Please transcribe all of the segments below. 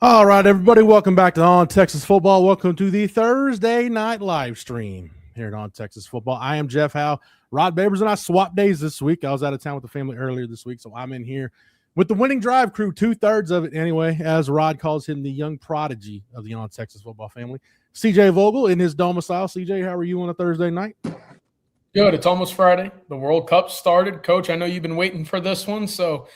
All right, everybody, welcome back to On Texas Football. Welcome to the Thursday night live stream here at On Texas Football. I am Jeff Howe. Rod Babers and I swapped days this week. I was out of town with the family earlier this week, so I'm in here with the winning drive crew, 2/3 of it anyway, as Rod calls him, the young prodigy of the On Texas Football family. CJ Vogel in his domicile. CJ, how are you on a Thursday night? Good. It's almost Friday. The World Cup started. Coach, I know you've been waiting for this one, so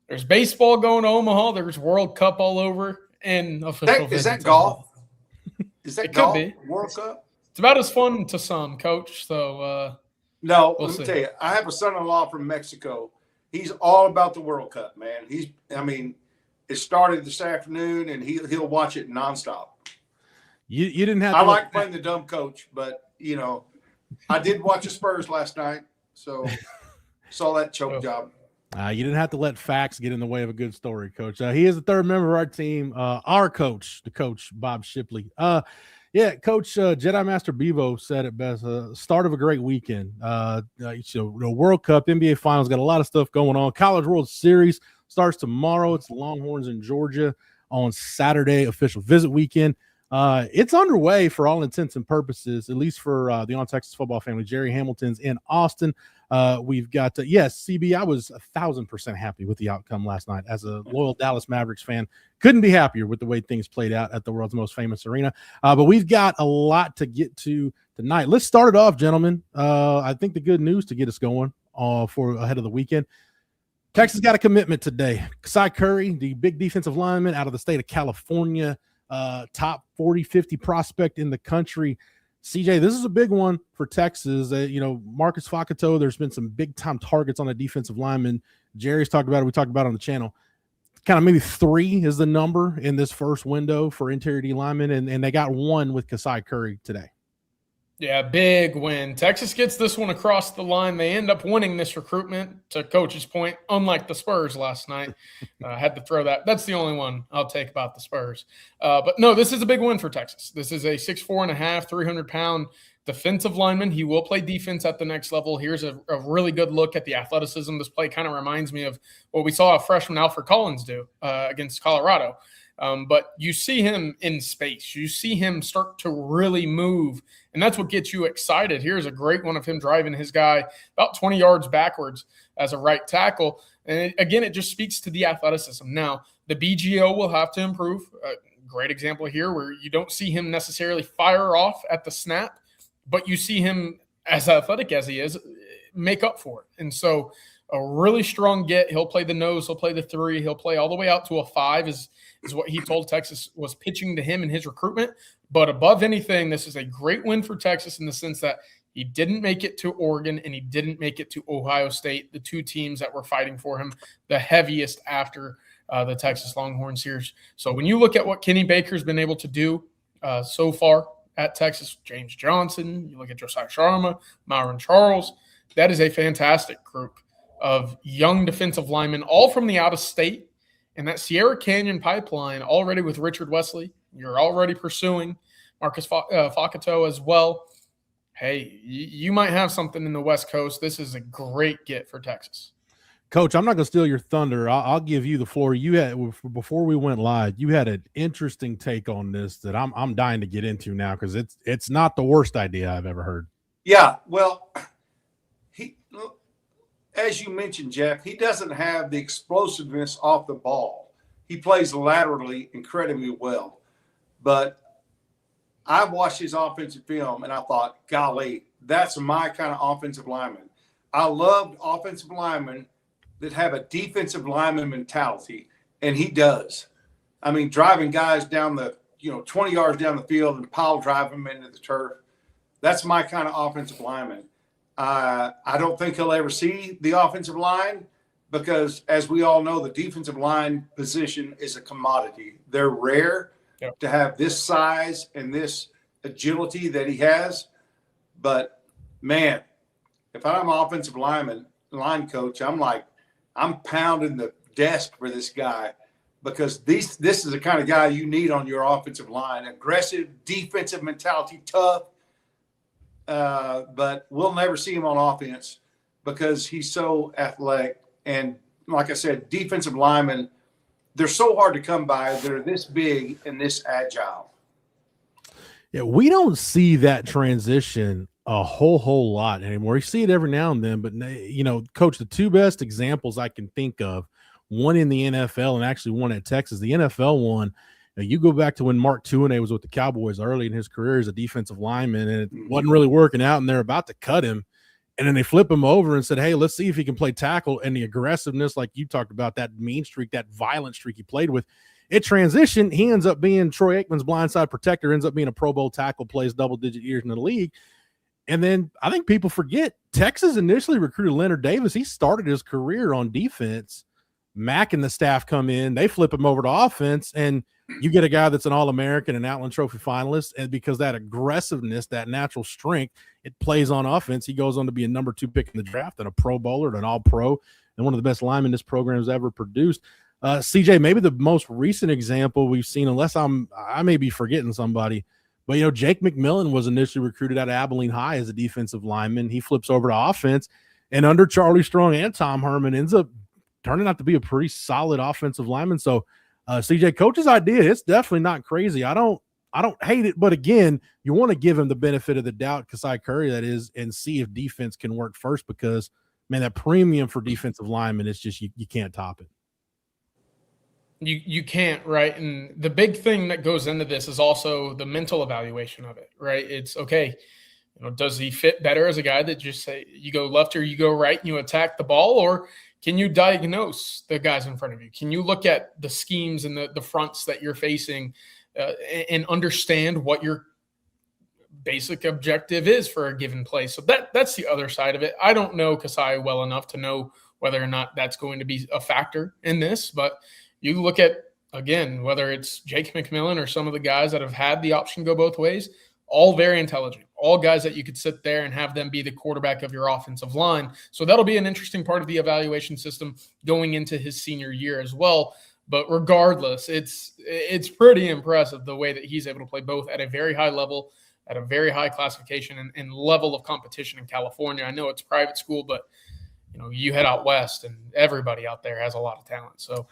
there's baseball going to Omaha. There's World Cup all over. And official is that golf? Is that golf? Could be. World Cup? It's about as fun to some, Coach. So no, let me tell you, I have a son-in-law from Mexico. He's all about the World Cup, man. It started this afternoon, and he'll watch it nonstop. You didn't have. I like playing the dumb coach, but I did watch the Spurs last night, so saw that choke job. You didn't have to let facts get in the way of a good story, Coach. He is the third member of our team, our coach, the coach, Bob Shipley. Coach, Jedi Master Bevo said it best, start of a great weekend. The World Cup, NBA Finals, got a lot of stuff going on. College World Series starts tomorrow. It's the Longhorns in Georgia on Saturday, official visit weekend. It's underway for all intents and purposes, at least for the On Texas Football family. Jerry Hamilton's in Austin. We've got, CB, I was 1,000% happy with the outcome last night. As a loyal Dallas Mavericks fan, couldn't be happier with the way things played out at the world's most famous arena. But we've got a lot to get to tonight. Let's start it off, gentlemen. I think the good news to get us going for ahead of the weekend. Texas got a commitment today. Kasai Curry, the big defensive lineman out of the state of California, top 40, 50 prospect in the country. CJ, this is a big one for Texas. Marcus Facato, there's been some big-time targets on the defensive lineman. Jerry's talked about it. We talked about it on the channel. Kind of maybe 3 is the number in this first window for interior D linemen, and they got 1 with Kasai Curry today. Yeah, big win. Texas gets this one across the line. They end up winning this recruitment, to Coach's point, unlike the Spurs last night. I had to throw that. That's the only one I'll take about the Spurs. But no, this is a big win for Texas. This is a 6'4.5", 300-pound defensive lineman. He will play defense at the next level. Here's a really good look at the athleticism. This play kind of reminds me of what we saw freshman Alfred Collins do against Colorado. But you see him in space. You see him start to really move, and that's what gets you excited. Here's a great one of him driving his guy about 20 yards backwards as a right tackle. And again, it just speaks to the athleticism. Now, the BGO will have to improve. Great example here where you don't see him necessarily fire off at the snap, but you see him, as athletic as he is, make up for it. And so a really strong get. He'll play the nose. He'll play the 3. He'll play all the way out to a 5 is what he told Texas was pitching to him in his recruitment. But above anything, this is a great win for Texas in the sense that he didn't make it to Oregon and he didn't make it to Ohio State, the 2 teams that were fighting for him the heaviest after the Texas Longhorns here. So when you look at what Kenny Baker's been able to do so far at Texas, James Johnson, you look at Josiah Sharma, Myron Charles, that is a fantastic group of young defensive linemen, all from the out of state. And that Sierra Canyon pipeline already with Richard Wesley, you're already pursuing Marcus Facato as well. Hey, you might have something in the West Coast. This is a great get for Texas. Coach, I'm not going to steal your thunder. I'll give you the floor. You had, before we went live, you had an interesting take on this that I'm dying to get into now because it's not the worst idea I've ever heard. Yeah, well, as you mentioned, Jeff, he doesn't have the explosiveness off the ball. He plays laterally incredibly well. But I watched his offensive film, and I thought, golly, that's my kind of offensive lineman. I loved offensive linemen that have a defensive lineman mentality, and he does. I mean, driving guys down 20 yards down the field and pile drive them into the turf. That's my kind of offensive lineman. I don't think he'll ever see the offensive line because, as we all know, the defensive line position is a commodity. They're rare to have this size and this agility that he has. But, man, if I'm an offensive line coach, I'm pounding the desk for this guy because this is the kind of guy you need on your offensive line. Aggressive, defensive mentality, tough. But we'll never see him on offense because he's so athletic. And like I said, defensive linemen they're so hard to come by. They're this big and this agile. Yeah, we don't see that transition a whole lot anymore. You see it every now and then, but Coach, the two best examples I can think of, one in the NFL and actually one at Texas. The NFL one, you go back to when Mark Tuinei was with the Cowboys early in his career as a defensive lineman, and it wasn't really working out, and they're about to cut him. And then they flip him over and said, hey, let's see if he can play tackle. And the aggressiveness, like you talked about, that mean streak, that violent streak he played with, it transitioned. He ends up being Troy Aikman's blindside protector, ends up being a Pro Bowl tackle, plays double-digit years in the league. And then I think people forget Texas initially recruited Leonard Davis. He started his career on defense. Mack and the staff come in, they flip him over to offense, and you get a guy that's an All-American and Outland Trophy finalist, and because that aggressiveness, that natural strength, it plays on offense. He goes on to be a number 2 pick in the draft and a Pro Bowler and an All-Pro and one of the best linemen this program has ever produced. CJ, maybe the most recent example we've seen, unless I may be forgetting somebody, but Jake McMillan was initially recruited out of Abilene High as a defensive lineman. He flips over to offense, and under Charlie Strong and Tom Herman ends up turning out to be a pretty solid offensive lineman. So CJ, coach's idea, it's definitely not crazy. I don't hate it, but again, you want to give him the benefit of the doubt, Kasai Curry, that is, and see if defense can work first, because man, that premium for defensive linemen is just you can't top it. You can't, right? And the big thing that goes into this is also the mental evaluation of it, right? It's okay, does he fit better as a guy that just say you go left or you go right and you attack the ball, or can you diagnose the guys in front of you? Can you look at the schemes and the fronts that you're facing and understand what your basic objective is for a given play? So that's the other side of it. I don't know Kasai well enough to know whether or not that's going to be a factor in this, but you look at, again, whether it's Jake McMillan or some of the guys that have had the option go both ways, all very intelligent, all guys that you could sit there and have them be the quarterback of your offensive line. So that'll be an interesting part of the evaluation system going into his senior year as well. But regardless, it's pretty impressive the way that he's able to play both at a very high level, at a very high classification and level of competition in California. I know it's private school, but you head out west and everybody out there has a lot of talent. So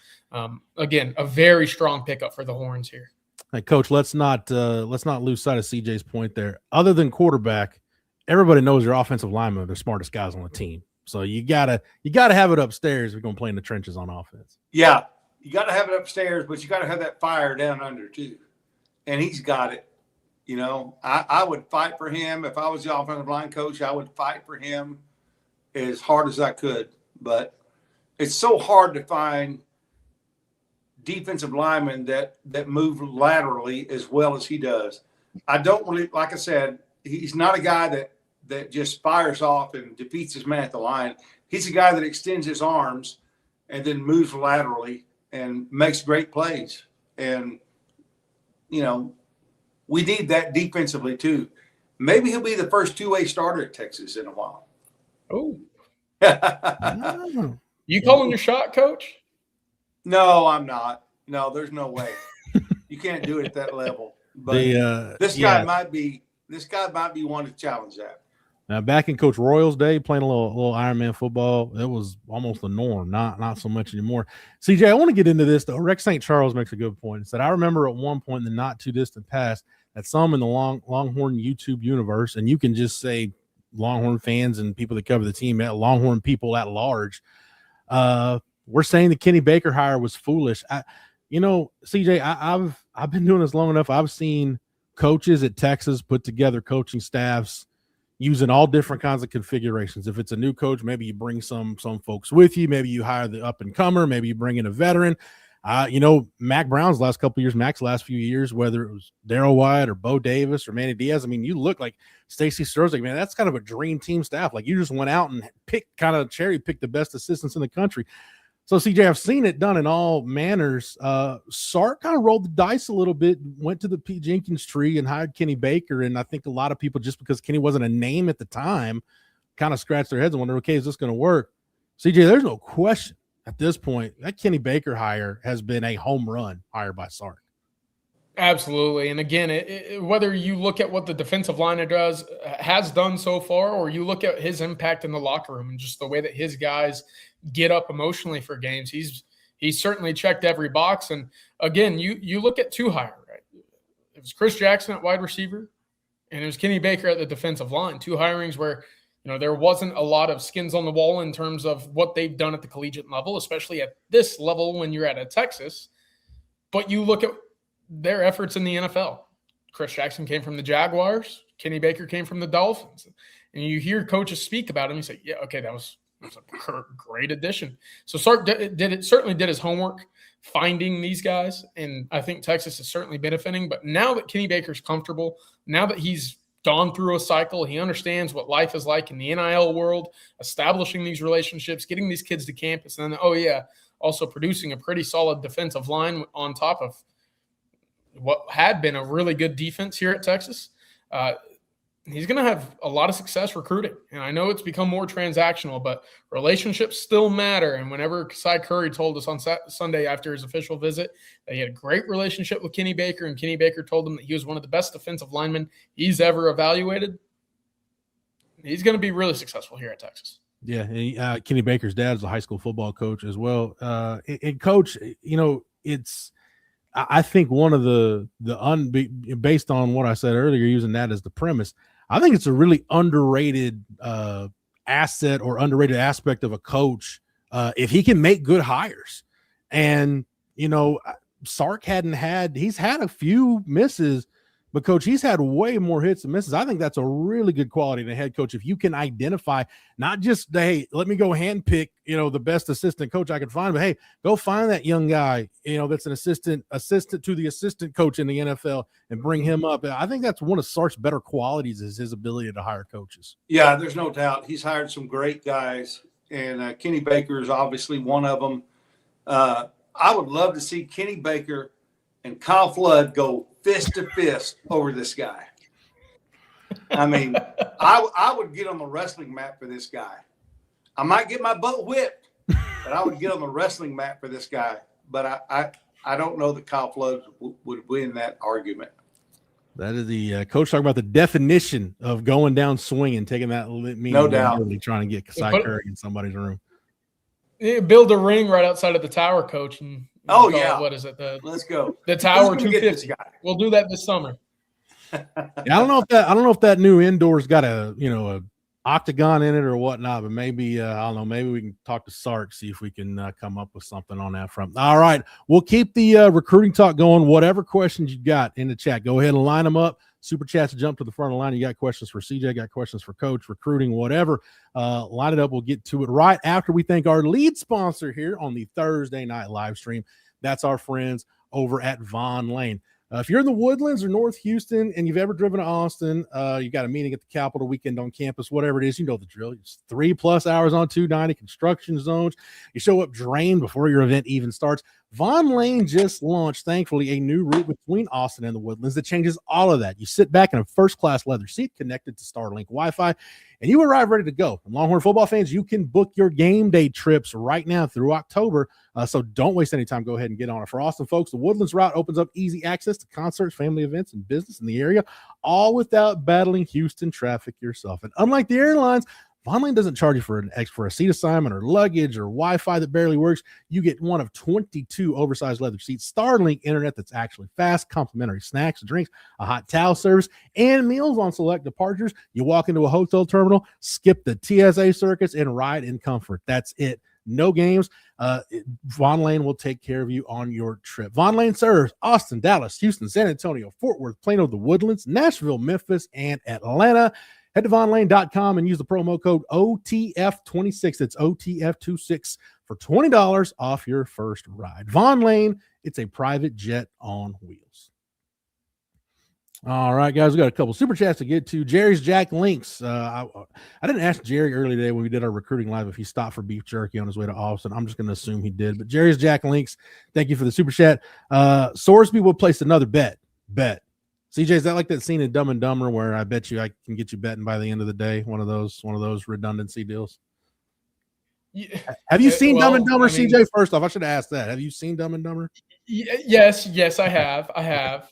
again, a very strong pickup for the Horns here. Hey, Coach, let's not lose sight of CJ's point there. Other than quarterback, everybody knows your offensive linemen are the smartest guys on the team. So you gotta have it upstairs if you're gonna play in the trenches on offense. Yeah, you got to have it upstairs, but you got to have that fire down under too. And he's got it. I would fight for him if I was the offensive line coach. I would fight for him as hard as I could. But it's so hard to find defensive linemen that move laterally as well as he does. I don't really, like I said, he's not a guy that just fires off and defeats his man at the line. He's a guy that extends his arms and then moves laterally and makes great plays. And, we need that defensively too. Maybe he'll be the first two-way starter at Texas in a while. Oh. You calling your shot, Coach? No, I'm not. No, there's no way. You can't do it at that level. But this guy might be one to challenge that. Now, back in Coach Royal's day, playing a little Ironman football, it was almost the norm, not so much anymore. CJ, I want to get into this, though. Rex St. Charles makes a good point. He said, I remember at one point in the not-too-distant past that some in the Longhorn YouTube universe, and you can just say Longhorn fans and people that cover the team, Longhorn people at large, we're saying the Kenny Baker hire was foolish. CJ, I've been doing this long enough. I've seen coaches at Texas put together coaching staffs using all different kinds of configurations. If it's a new coach, maybe you bring some folks with you. Maybe you hire the up-and-comer. Maybe you bring in a veteran. Mac Brown's last couple of years, Mac's last few years, whether it was Darryl White or Bo Davis or Manny Diaz, I mean, you look like Stacey Sturzik, man, that's kind of a dream team staff. Like, you just went out and cherry-picked the best assistants in the country. So, CJ, I've seen it done in all manners. Sark kind of rolled the dice a little bit, went to the Pete Jenkins tree and hired Kenny Baker. And I think a lot of people, just because Kenny wasn't a name at the time, kind of scratched their heads and wondered, okay, is this going to work? CJ, there's no question at this point that Kenny Baker hire has been a home run hire by Sark. Absolutely. And again, whether you look at what the defensive line has done so far, or you look at his impact in the locker room and just the way that his guys get up emotionally for games, he's he certainly checked every box. And again, you look at two hire, right? It was Chris Jackson at wide receiver, and it was Kenny Baker at the defensive line. Two hirings where, there wasn't a lot of skins on the wall in terms of what they've done at the collegiate level, especially at this level when you're at a Texas. But you look at their efforts in the NFL. Chris Jackson came from the Jaguars. Kenny Baker came from the Dolphins. And you hear coaches speak about him. You say, yeah, okay, that was a great addition. So Sark certainly did his homework finding these guys. And I think Texas is certainly benefiting. But now that Kenny Baker's comfortable, now that he's gone through a cycle, he understands what life is like in the NIL world, establishing these relationships, getting these kids to campus, and then, also producing a pretty solid defensive line on top of what had been a really good defense here at Texas. He's going to have a lot of success recruiting. And I know it's become more transactional, but relationships still matter. And whenever Kasai Curry told us on Sunday after his official visit that he had a great relationship with Kenny Baker, and Kenny Baker told him that he was one of the best defensive linemen he's ever evaluated, he's going to be really successful here at Texas. Yeah, and Kenny Baker's dad is a high school football coach as well. And coach, it's I think one of the based on what I said earlier, using that as the premise, I think it's a really underrated asset or underrated aspect of a coach if he can make good hires. And Sark he's had a few misses, but coach, he's had way more hits and misses. I think that's a really good quality in a head coach. If you can identify, not just, hey, let me go handpick, the best assistant coach I can find, but hey, go find that young guy, that's an assistant to the assistant coach in the NFL and bring him up. I think that's one of Sark's better qualities is his ability to hire coaches. Yeah, there's no doubt. He's hired some great guys, and Kenny Baker is obviously one of them. I would love to see Kenny Baker and Kyle Flood go fist to fist over this guy. I mean, I would get on the wrestling mat for this guy. I might get my butt whipped, but I would get on the wrestling mat for this guy. But I don't know that Kyle Flood would win that argument. That is the coach talking about the definition of going down swinging, taking that meaning. No doubt. Really trying to get Kasai Curry in somebody's room. Yeah, build a ring right outside of the tower, coach. And what is it? Let's go. The Tower 250. We'll do that this summer. Yeah, I don't know if that new indoor's got a octagon in it or whatnot, but maybe I don't know. Maybe we can talk to Sark, see if we can come up with something on that front. All right, we'll keep the recruiting talk going. Whatever questions you got in the chat, go ahead and line them up. Super chats to jump to the front of the line. You got questions for CJ, got questions for coach, recruiting, whatever. Line it up. We'll get to it right after we thank our lead sponsor here on the Thursday night live stream. That's our friends over at Von Lane. If you're in the Woodlands or North Houston and you've ever driven to Austin, you got a meeting at the Capitol, weekend on campus, whatever it is, you know the drill. It's 3+ hours on 290 construction zones. You show up drained before your event even starts. Von Lane just launched, thankfully, a new route between Austin and the Woodlands that changes all of that. You sit back in a first-class leather seat connected to Starlink Wi-Fi, and you arrive ready to go. And Longhorn football fans, you can book your game day trips right now through October, so don't waste any time. Go ahead and get on it. For Austin folks, the Woodlands route opens up easy access to concerts, family events, and business in the area, all without battling Houston traffic yourself. And unlike the airlines, Von Lane doesn't charge you for a seat assignment or luggage or Wi-Fi that barely works. You get one of 22 oversized leather seats, Starlink internet that's actually fast, complimentary snacks, drinks, a hot towel service, and meals on select departures. You walk into a hotel terminal, skip the TSA circuits, and ride in comfort. That's it. No games. Von Lane will take care of you on your trip. Von Lane serves Austin, Dallas, Houston, San Antonio, Fort Worth, Plano, the Woodlands, Nashville, Memphis, and Atlanta. Head to vonlane.com and use the promo code OTF26. It's OTF26 for $20 off your first ride. Von Lane, it's a private jet on wheels. All right, guys, we got a couple super chats to get to. Jerry's Jack Links. I didn't ask Jerry earlier today when we did our recruiting live if he stopped for beef jerky on his way to Austin. I'm just going to assume he did. But Jerry's Jack Links, thank you for the super chat. Sorsby will place another bet. CJ, is that like that scene in Dumb and Dumber where I bet you I can get you betting by the end of the day? One of those redundancy deals. Yeah. Have you seen Dumb and Dumber, CJ? First off, I should have asked that. Have you seen Dumb and Dumber? Yes, I have.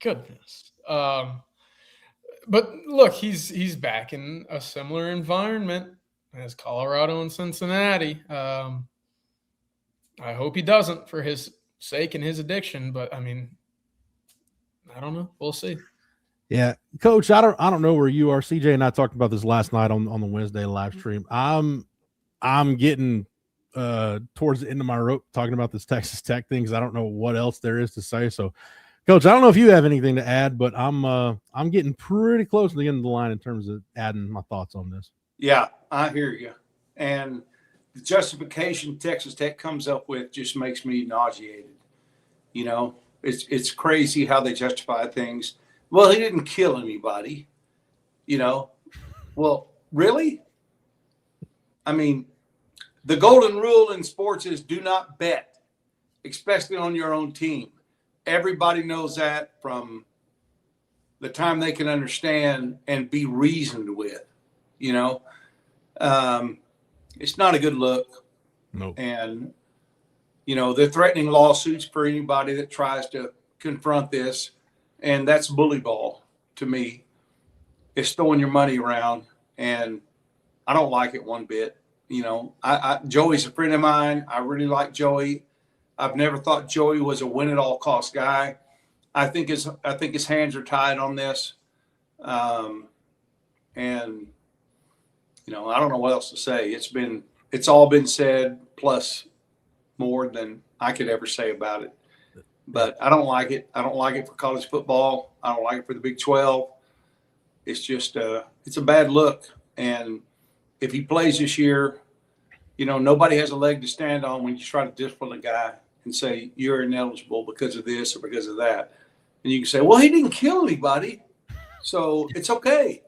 Goodness. But look, he's back in a similar environment as Colorado and Cincinnati. I hope he doesn't for his sake and his addiction. But I mean, I don't know. We'll see. Yeah, Coach, I don't know where you are. CJ and I talked about this last night on the Wednesday live stream. I'm getting towards the end of my rope talking about this Texas Tech thing because I don't know what else there is to say. So, Coach, I don't know if you have anything to add, but I'm getting pretty close to the end of the line in terms of adding my thoughts on this. Yeah, I hear you. And the justification Texas Tech comes up with just makes me nauseated. You know, it's crazy how they justify things. Well, he didn't kill anybody. You know, well, really? I mean, the golden rule in sports is do not bet, especially on your own team. Everybody knows that from the time they can understand and be reasoned with, you know. It's not a good look. Nope. And, you know, they're threatening lawsuits for anybody that tries to confront this. And that's bully ball to me. It's throwing your money around. And I don't like it one bit. You know, Joey's a friend of mine. I really like Joey. I've never thought Joey was a win at all cost guy. I think his hands are tied on this. And, you know, I don't know what else to say. It's all been said plus more than I could ever say about it. But I don't like it. I don't like it for college football. I don't like it for the Big 12. It's just it's a bad look. And if he plays this year, you know, nobody has a leg to stand on when you try to discipline a guy and say you're ineligible because of this or because of that. And you can say, well, he didn't kill anybody, so it's okay.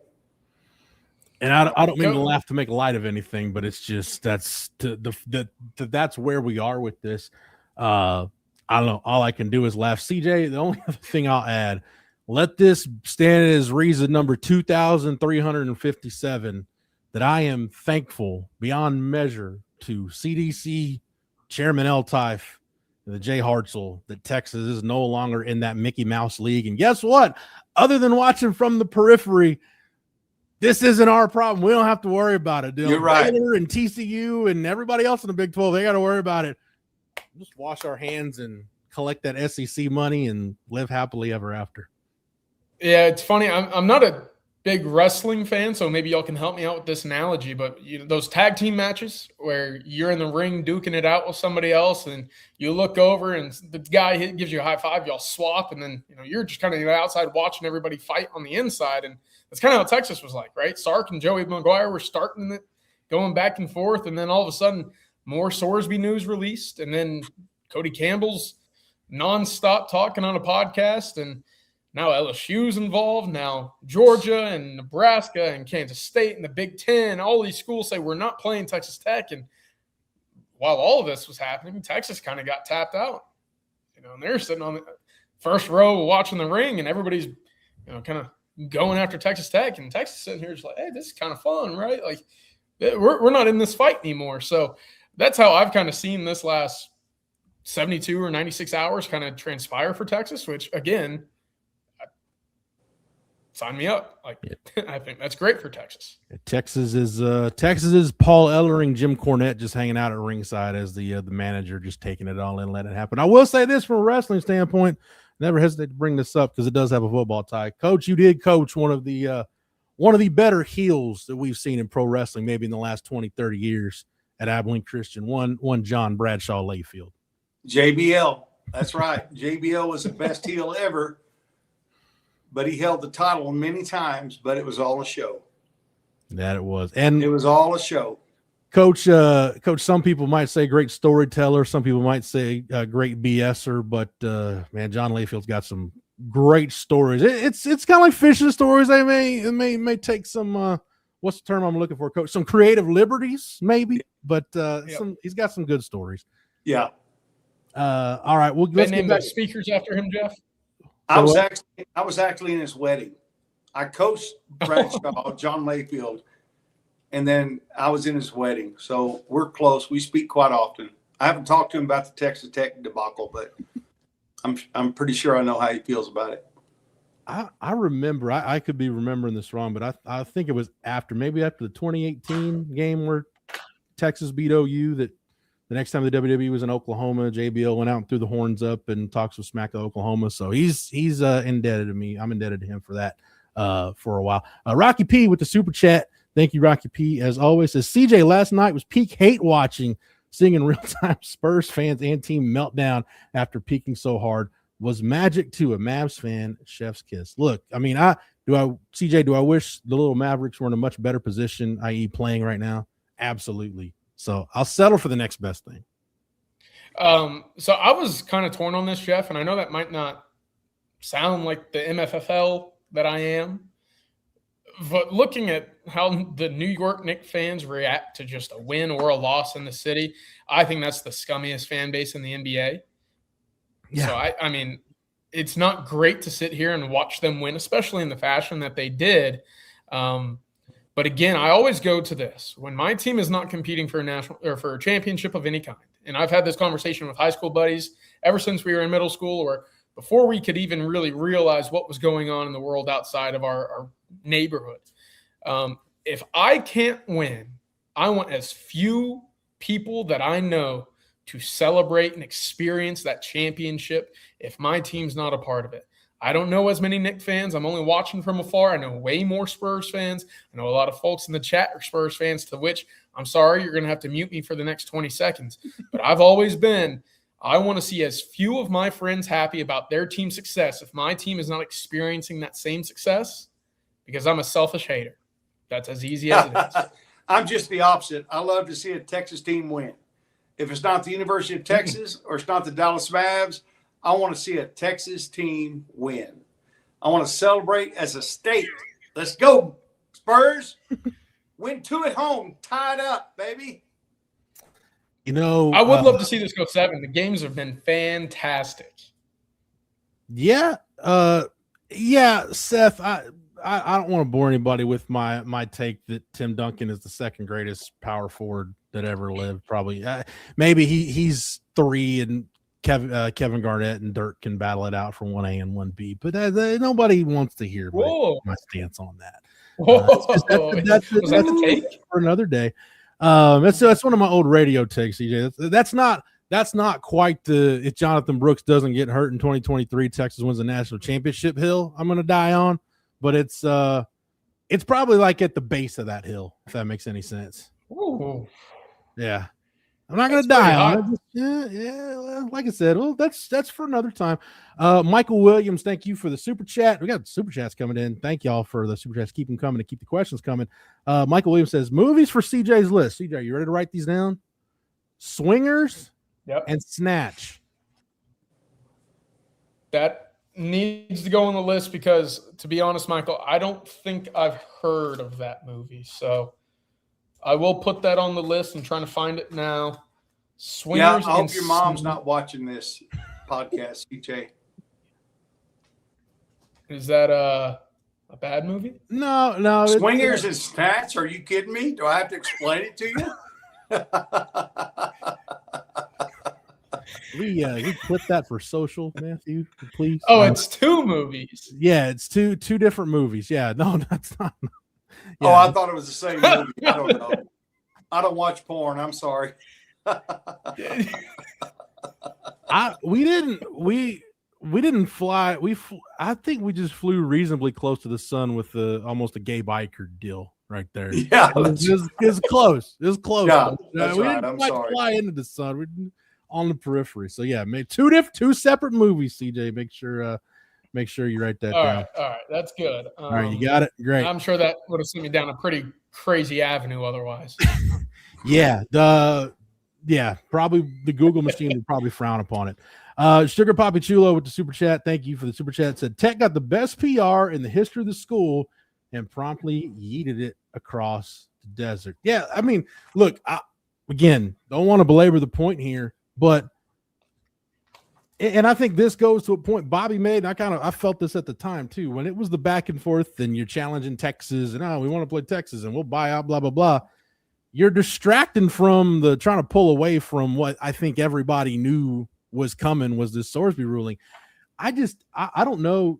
And I don't mean to laugh to make light of anything, but it's just that's that's where we are with this. I don't know. All I can do is laugh. CJ, the only other thing I'll add, let this stand as reason number 2,357 that I am thankful beyond measure to CDC Chairman Eltife and the Jay Hartzell that Texas is no longer in that Mickey Mouse league. And guess what? Other than watching from the periphery, this isn't our problem. We don't have to worry about it. You're right. Baylor and TCU and everybody else in the Big 12, they got to worry about it. Just wash our hands and collect that SEC money and live happily ever after. Yeah, it's funny. I'm not a big wrestling fan, so maybe y'all can help me out with this analogy. But those tag team matches where you're in the ring duking it out with somebody else, and you look over and the guy gives you a high five, y'all swap, and then you're just kind of outside watching everybody fight on the inside. And that's kind of how Texas was like, right? Sark and Joey McGuire were starting it, going back and forth, and then all of a sudden more Sorsby news released, and then Cody Campbell's nonstop talking on a podcast, and now LSU's involved, now Georgia and Nebraska and Kansas State and the Big Ten. All these schools say we're not playing Texas Tech, and while all of this was happening, Texas kind of got tapped out. And they're sitting on the first row watching the ring, and everybody's kind of going after Texas Tech, and Texas sitting here just like, hey, this is kind of fun, right? Like we're not in this fight anymore. So that's how I've kind of seen this last 72 or 96 hours kind of transpire for Texas, which again, sign me up. Like, I think that's great for Texas. Texas is Paul Ellering, Jim Cornette just hanging out at ringside as the manager, just taking it all in, letting it happen. I will say this from a wrestling standpoint, never hesitate to bring this up because it does have a football tie. Coach, you did coach one of the better heels that we've seen in pro wrestling, maybe in the last 20, 30 years at Abilene Christian, one John Bradshaw Layfield. JBL. That's right. JBL was the best heel ever, but he held the title many times, but it was all a show. That it was. And it was all a show. Coach, some people might say great storyteller. Some people might say great BSer, but man, John Layfield's got some great stories. It's kind of like fishing stories. They may take some, what's the term I'm looking for, Coach? Some creative liberties, maybe, but he's got some good stories. Yeah. All right. Well, let's name those speakers after him, Jeff. I was actually in his wedding. I coached Bradshaw, John Layfield, and then I was in his wedding. So we're close. We speak quite often. I haven't talked to him about the Texas Tech debacle, but I'm pretty sure I know how he feels about it. I remember, I could be remembering this wrong, but I think it was after the 2018 game where Texas beat OU that The next time the WWE was in Oklahoma, JBL went out and threw the horns up and talks with Smack of Oklahoma. So he's indebted to me. I'm indebted to him for that for a while. Rocky P with the super chat. Thank you, Rocky P. As always, says CJ, last night was peak hate watching, seeing in real time Spurs fans and team meltdown after peaking so hard. Was magic to a Mavs fan. Chef's kiss. Look, I mean, do I wish the little Mavericks were in a much better position, i.e. playing right now? Absolutely. So I'll settle for the next best thing. So I was kind of torn on this, Jeff, and I know that might not sound like the MFFL that I am, but looking at how the New York Knicks fans react to just a win or a loss in the city, I think that's the scummiest fan base in the NBA. Yeah. So, I mean, it's not great to sit here and watch them win, especially in the fashion that they did. But again, I always go to this. When my team is not competing for a national or for a championship of any kind, and I've had this conversation with high school buddies ever since we were in middle school or before we could even really realize what was going on in the world outside of our neighborhood. If I can't win, I want as few people that I know to celebrate and experience that championship if my team's not a part of it. I don't know as many Knicks fans. I'm only watching from afar. I know way more Spurs fans. I know a lot of folks in the chat are Spurs fans, to which I'm sorry, you're going to have to mute me for the next 20 seconds. But I've always been, I want to see as few of my friends happy about their team's success if my team is not experiencing that same success, because I'm a selfish hater. That's as easy as it is. I'm just the opposite. I love to see a Texas team win. If it's not the University of Texas or it's not the Dallas Mavs, I want to see a Texas team win. I want to celebrate as a state. Let's go, Spurs. Win 2 at home. Tied up, baby. You know, I would love to see this go 7. The games have been fantastic. Yeah. Seth, I don't want to bore anybody with my take that Tim Duncan is the second greatest power forward that ever lived. Probably, maybe he's 3 and Kevin Garnett and Dirk can battle it out for 1A and 1B, but nobody wants to hear my stance on that. That's the take for another day. That's one of my old radio takes, CJ. That's not quite the if Jonathan Brooks doesn't get hurt in 2023, Texas wins the national championship hill I'm going to die on, but it's probably like at the base of that hill, if that makes any sense. Ooh. Yeah. I'm not going to die on it. Well, like I said, well, that's for another time. Michael Williams, thank you for the super chat. We got super chats coming in. Thank y'all for the super chats. Keep them coming and keep the questions coming. Michael Williams says, movies for CJ's list. CJ, you ready to write these down? Swingers and Snatch. That needs to go on the list because, to be honest, Michael, I don't think I've heard of that movie. So I will put that on the list. I'm trying to find it now. Swingers. Yeah, I hope your mom's not watching this podcast, CJ. Is that a bad movie? No. Swingers and Snatch? Are you kidding me? Do I have to explain it to you? We clip that for social, Matthew, please. Oh, it's 2 movies. Yeah, it's two different movies. Yeah, no, that's not. Yeah. Oh, I thought it was the same movie. I don't know. I don't watch porn. I'm sorry. We didn't fly. I think we just flew reasonably close to the sun with almost a gay biker deal right there. Yeah, it was close. It was close. Yeah, that's we right. didn't I'm sorry. Fly into the sun. We're on the periphery. So yeah, made two separate movies. CJ, make sure you write that down. All right, that's good. All right, you got it. Great. I'm sure that would have sent me down a pretty crazy avenue otherwise. Yeah, probably the Google machine would probably frown upon it. Sugar Poppy Chulo with the super chat. Thank you for the super chat. Said Tech got the best PR in the history of the school and promptly yeeted it across the desert. Yeah, I mean, look, again, don't want to belabor the point here, but and I think this goes to a point Bobby made. And I felt this at the time too, when it was the back and forth and you're challenging Texas and we want to play Texas and we'll buy out, blah, blah, blah. You're distracting from trying to pull away from what I think everybody knew was coming was this Sorsby ruling. I don't know.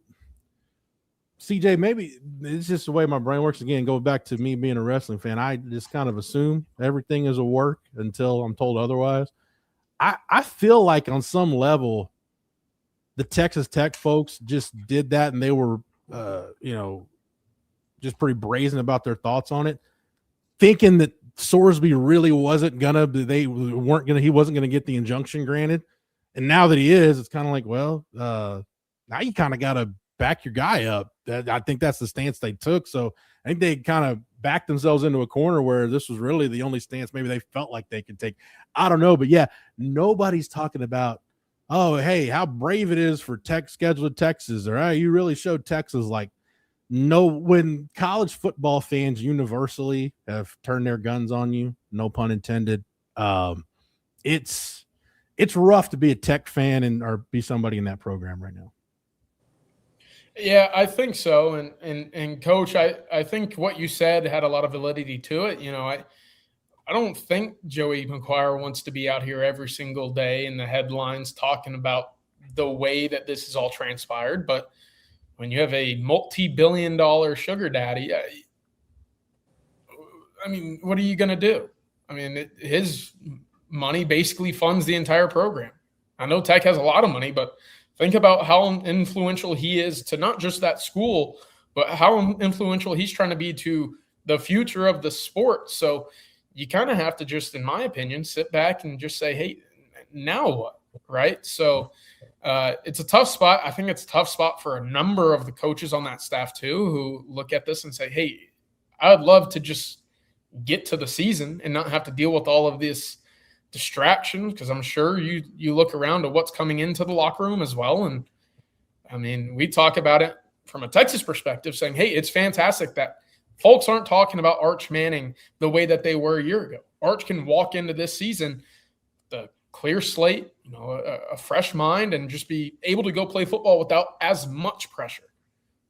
CJ, maybe it's just the way my brain works. Again, go back to me being a wrestling fan. I just kind of assume everything is a work until I'm told otherwise. I feel like on some level, the Texas Tech folks just did that, and they were, just pretty brazen about their thoughts on it, thinking that Sorsby really he wasn't gonna get the injunction granted. And now that he is, it's kind of like, well, now you kind of got to back your guy up. I think that's the stance they took. So I think they kind of backed themselves into a corner where this was really the only stance maybe they felt like they could take. I don't know, but yeah, nobody's talking about, oh, hey, how brave it is for Tech scheduled Texas, or hey, you really showed Texas. Like, no, when college football fans universally have turned their guns on you, no pun intended, it's rough to be a Tech fan or be somebody in that program right now. Yeah, I think so. And Coach, I think what you said had a lot of validity to it. I don't think Joey McGuire wants to be out here every single day in the headlines talking about the way that this is all transpired. But when you have a multi-billion-dollar sugar daddy, I mean, what are you going to do? I mean, his money basically funds the entire program. I know Tech has a lot of money, but think about how influential he is to not just that school, but how influential he's trying to be to the future of the sport. So you kind of have to just, in my opinion, sit back and just say, hey, now what? Right? So it's a tough spot. I think it's a tough spot for a number of the coaches on that staff too, who look at this and say, hey, I would love to just get to the season and not have to deal with all of this distractions, because I'm sure you look around at what's coming into the locker room as well. And I mean, we talk about it from a Texas perspective, saying, hey, it's fantastic that folks aren't talking about Arch Manning the way that they were a year ago. Arch can walk into this season the clear slate, a fresh mind, and just be able to go play football without as much pressure.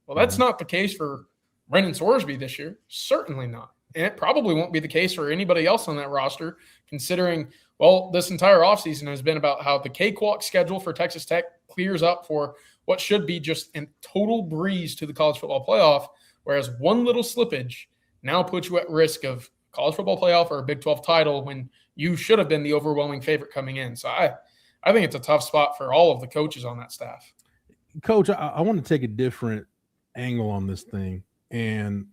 Well, that's not the case for Brendan Sorsby this year. Certainly not. And it probably won't be the case for anybody else on that roster, considering, well, this entire offseason has been about how the cakewalk schedule for Texas Tech clears up for what should be just a total breeze to the college football playoff, whereas one little slippage now puts you at risk of college football playoff or a Big 12 title when you should have been the overwhelming favorite coming in. So I think it's a tough spot for all of the coaches on that staff. Coach, I want to take a different angle on this thing. And,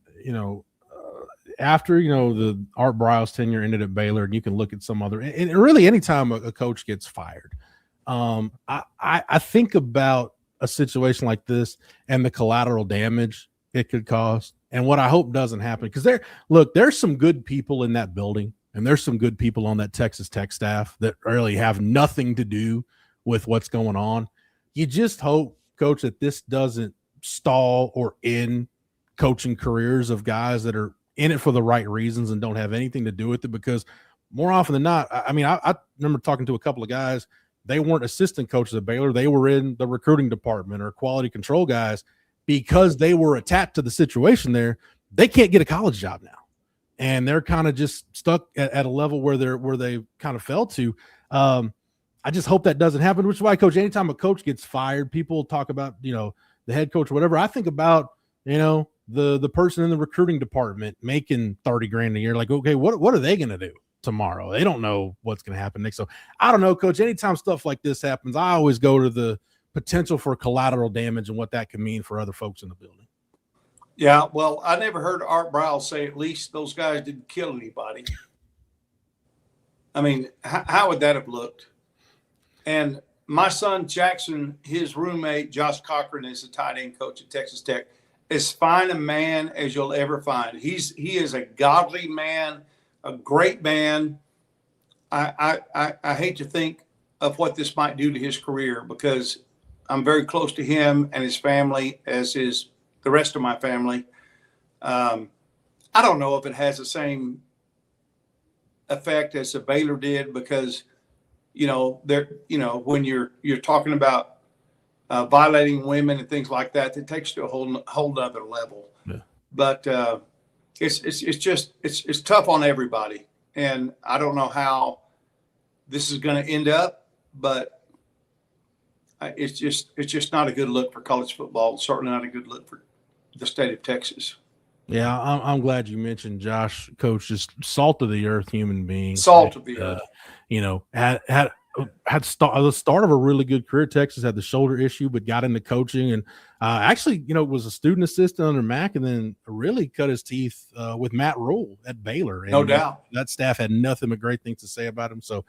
after, the Art Briles tenure ended at Baylor, and you can look at some other, and really anytime a coach gets fired, I think about a situation like this and the collateral damage it could cause, and what I hope doesn't happen. Because there's some good people in that building, and there's some good people on that Texas Tech staff that really have nothing to do with what's going on. You just hope, Coach, that this doesn't stall or end coaching careers of guys that are in it for the right reasons and don't have anything to do with it. Because more often than not, I mean, I remember talking to a couple of guys, they weren't assistant coaches at Baylor. They were in the recruiting department or quality control guys, because they were attached to the situation there. They can't get a college job now. And they're kind of just stuck at a level where they kind of fell to. I just hope that doesn't happen, which is why, Coach, anytime a coach gets fired, people talk about, the head coach or whatever. I think about, the person in the recruiting department making $30,000 a year. Like, okay, what are they going to do tomorrow? They don't know what's going to happen next. So I don't know, Coach, anytime stuff like this happens, I always go to the potential for collateral damage and what that can mean for other folks in the building. Yeah, well, I never heard Art Briles say at least those guys didn't kill anybody. I mean, how would that have looked? And my son Jackson, his roommate Josh Cochran, is the tight end coach at Texas Tech, as fine a man as you'll ever find. He is a godly man, a great man. I hate to think of what this might do to his career, because I'm very close to him and his family, as is the rest of my family. I don't know if it has the same effect as the Baylor did, because when you're talking about violating women and things like that, it takes to a whole nother level. Yeah. But it's tough on everybody, and I don't know how this is going to end up, but it's just not a good look for college football. Certainly not a good look for the state of Texas. Yeah, I'm glad you mentioned Josh, Coach, just salt of the earth human being. Salt of the earth. Had had the start of a really good career. Texas had the shoulder issue, but got into coaching and actually, was a student assistant under Mac, and then really cut his teeth with Matt Rule at Baylor. And No doubt. That staff had nothing but great things to say about him. So,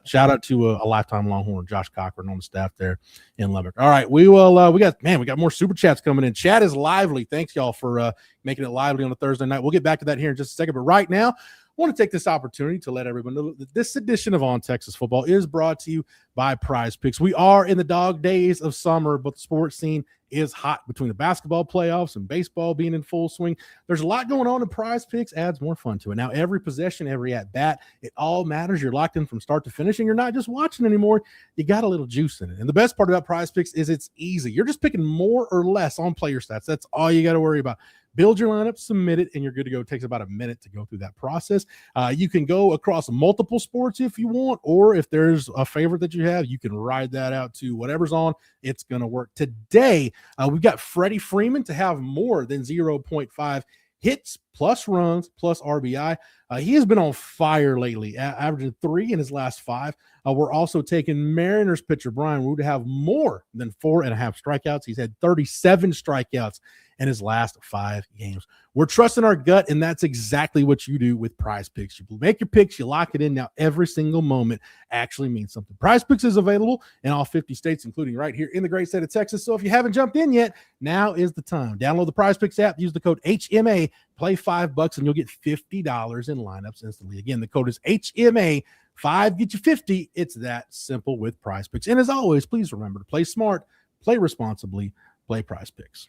shout out to a lifetime Longhorn, Josh Cochran, on the staff there in Lubbock. All right, we got more super chats coming in. Chat is lively. Thanks y'all for making it lively on a Thursday night. We'll get back to that here in just a second, but right now, I want to take this opportunity to let everyone know that this edition of On Texas Football is brought to you by Prize Picks. We are in the dog days of summer, but the sports scene is hot between the basketball playoffs and baseball being in full swing. There's a lot going on, and Prize Picks adds more fun to it. Now, every possession, every at-bat, it all matters. You're locked in from start to finish, and you're not just watching anymore. You got a little juice in it. And the best part about Prize Picks is it's easy. You're just picking more or less on player stats. That's all you got to worry about. Build your lineup, submit it, and you're good to go. It takes about a minute to go through that process. You can go across multiple sports if you want, or if there's a favorite that you have, you can ride that out to whatever's on. It's going to work. Today, we've got Freddie Freeman to have more than 0.5 hits plus runs plus RBI. He has been on fire lately, averaging 3 in his last 5. We're also taking Mariners pitcher Brian Wu to have more than 4.5 strikeouts. He's had 37 strikeouts in his last 5 games. We're trusting our gut, and that's exactly what you do with Prize Picks. You make your picks, you lock it in. Now every single moment actually means something. Prize Picks is available in all 50 states, including right here in the great state of Texas. So if you haven't jumped in yet, now is the time. Download the Prize Picks app, use the code HMA, play $5, and you'll get $50 in lineups instantly. Again, the code is HMA. 5 get you 50. It's that simple with Prize Picks. And as always, please remember to play smart, play responsibly, play Prize Picks.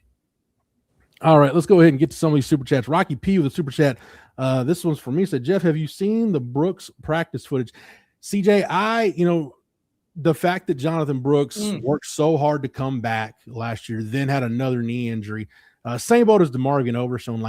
All right, let's go ahead and get to some of these super chats. Rocky P with a super chat. This one's for me. Said, Jeff, have you seen the Brooks practice footage? CJ, the fact that Jonathan Brooks worked so hard to come back last year, then had another knee injury. Same boat as DeMarvin Overshown.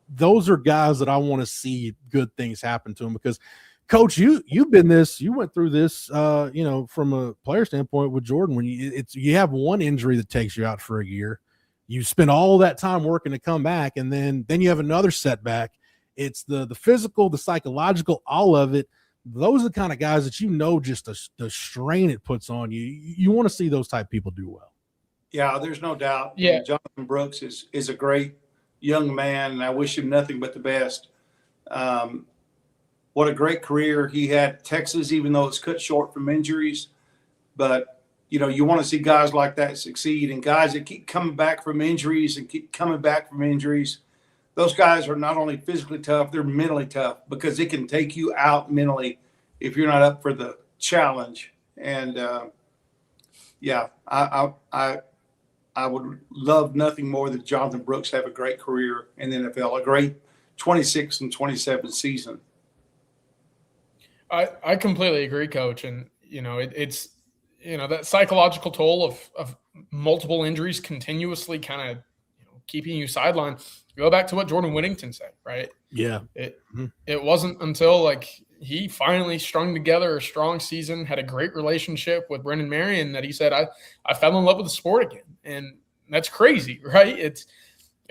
Those are guys that I want to see good things happen to them because, Coach, you went through this, from a player standpoint with Jordan. When you have one injury that takes you out for a year, you spend all that time working to come back, and then you have another setback. It's the physical, the psychological, all of it. Those are the kind of guys that just the strain it puts on you. You want to see those type of people do well. Yeah, there's no doubt. Yeah, Jonathan Brooks is a great young man, and I wish him nothing but the best. What a great career he had at Texas, even though it's cut short from injuries. But you want to see guys like that succeed, and guys that keep coming back from injuries and keep coming back from injuries. Those guys are not only physically tough, they're mentally tough because it can take you out mentally if you're not up for the challenge. And I would love nothing more than Jonathan Brooks have a great career in the NFL, a great 26 and 27 season. I completely agree, Coach. And, it's that psychological toll of multiple injuries continuously kind of keeping you sidelined. Go back to what Jordan Whittington said, right? Yeah. It wasn't until he finally strung together a strong season, had a great relationship with Brendan Marion that he said, I fell in love with the sport again. And that's crazy, right? It's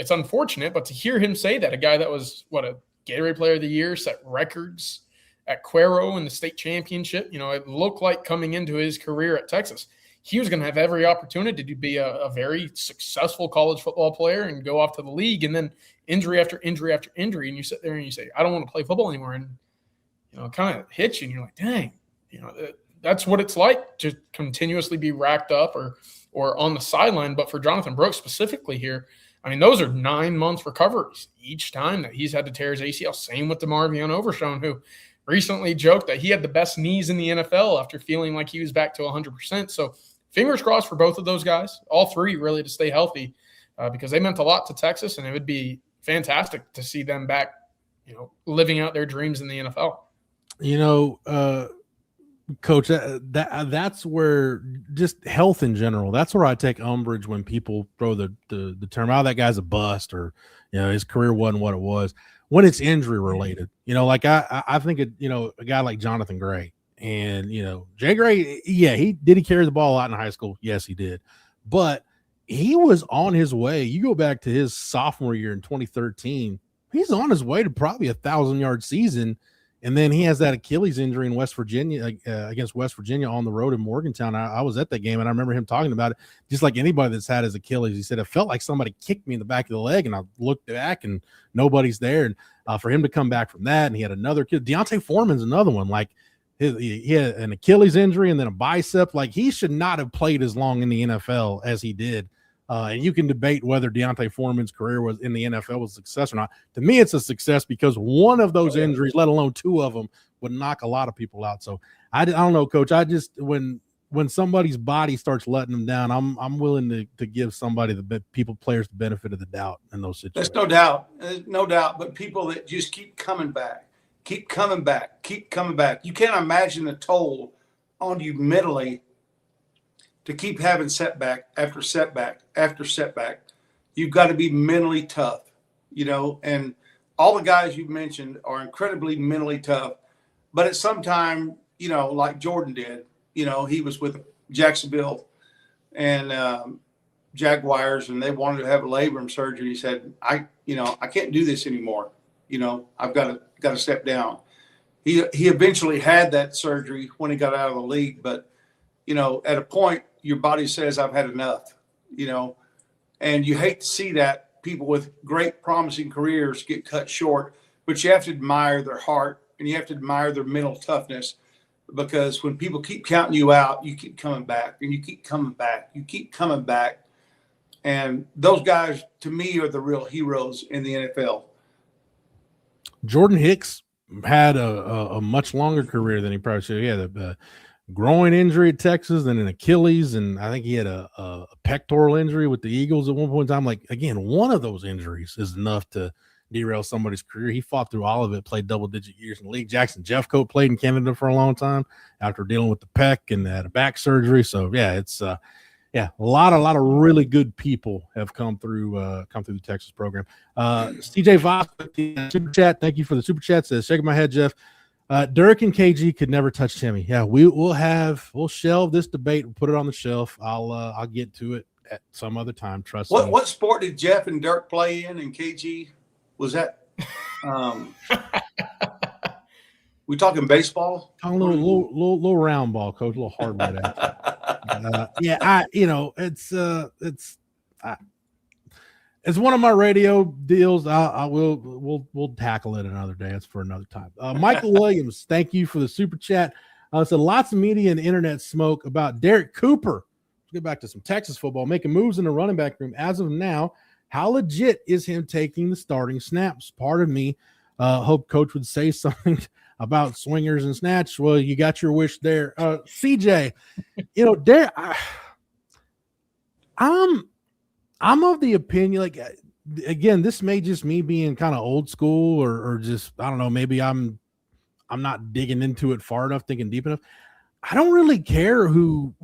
unfortunate, but to hear him say that, a guy that was a Gatorade Player of the Year, set records at Cuero in the state championship, it looked like coming into his career at Texas, he was going to have every opportunity to be a very successful college football player and go off to the league. And then injury after injury after injury. And you sit there and you say, I don't want to play football anymore. And, it kind of hits you and you're like, dang, that's what it's like to continuously be racked up or on the sideline. But for Jonathan Brooks specifically here, those are 9 month recoveries each time that he's had to tear his ACL. Same with DeMarvin Overshown, who recently joked that he had the best knees in the NFL after feeling like he was back to 100%. So fingers crossed for both of those guys, all three really, to stay healthy because they meant a lot to Texas, and it would be fantastic to see them back, living out their dreams in the NFL. Coach, that's where just health in general, that's where I take umbrage when people throw the term, that guy's a bust or, his career wasn't what it was. When it's injury related, I think a guy like Jonathan Gray and, Jay Gray, he carry the ball a lot in high school. Yes, he did. But he was on his way. You go back to his sophomore year in 2013, he's on his way to probably 1,000-yard season And then he has that Achilles injury in West Virginia against West Virginia on the road in Morgantown. I was at that game, and I remember him talking about it. Just like anybody that's had his Achilles, he said, it felt like somebody kicked me in the back of the leg, and I looked back, and nobody's there. And for him to come back from that, and he had another kid. Deontay Foreman's another one. Like, he had an Achilles injury and then a bicep. Like, he should not have played as long in the NFL as he did. And you can debate whether Deontay Foreman's career was in the NFL was a success or not. To me, it's a success because one of those injuries, let alone two of them, would knock a lot of people out. So I don't know, Coach. I just when somebody's body starts letting them down, I'm willing to give somebody players the benefit of the doubt in those situations. There's no doubt. There's no doubt. But people that just keep coming back, keep coming back, keep coming back. You can't imagine the toll on you mentally to keep having setback after setback after setback. You've got to be mentally tough, and all the guys you've mentioned are incredibly mentally tough. But at some time, like Jordan did, he was with Jacksonville and Jaguars, and they wanted to have a labrum surgery. He said, I can't do this anymore. I've got to step down. He eventually had that surgery when he got out of the league, but at a point, your body says, I've had enough, and you hate to see that people with great promising careers get cut short, but you have to admire their heart and you have to admire their mental toughness, because when people keep counting you out, you keep coming back and you keep coming back, you keep coming back. And those guys, to me, are the real heroes in the NFL. Jordan Hicks had a much longer career than he probably should. He had a groin injury at Texas, then an Achilles, and I think he had a pectoral injury with the Eagles at one point in time. Like, again, one of those injuries is enough to derail somebody's career. He fought through all of it, played double-digit years in the league. Jackson Jeffcoat played in Canada for a long time after dealing with the pec and had a back surgery. So, yeah, it's a lot of really good people have come through the Texas program. CJ Voss with the super chat. Thank you for the super chat. Says, shaking my head, Jeff. Dirk and KG could never touch Timmy. Yeah, we'll shelve this debate and put it on the shelf. I'll get to it at some other time. Trust me. What sport did Jeff and Dirk play in? And KG, was that? We talking baseball? A little round ball, Coach. A little hard right after. It's one of my radio deals. We'll tackle it another day. It's for another time. Michael Williams, thank you for the super chat. So lots of media and internet smoke about Derek Cooper. Let's get back to some Texas football, making moves in the running back room. As of now, how legit is him taking the starting snaps? Part of me hope Coach would say something about swingers and snatch. Well, you got your wish there. CJ, Derek, I'm of the opinion, like, again, this may just me being kind of old school or just, I don't know, maybe I'm not digging into it far enough, thinking deep enough. I don't really care who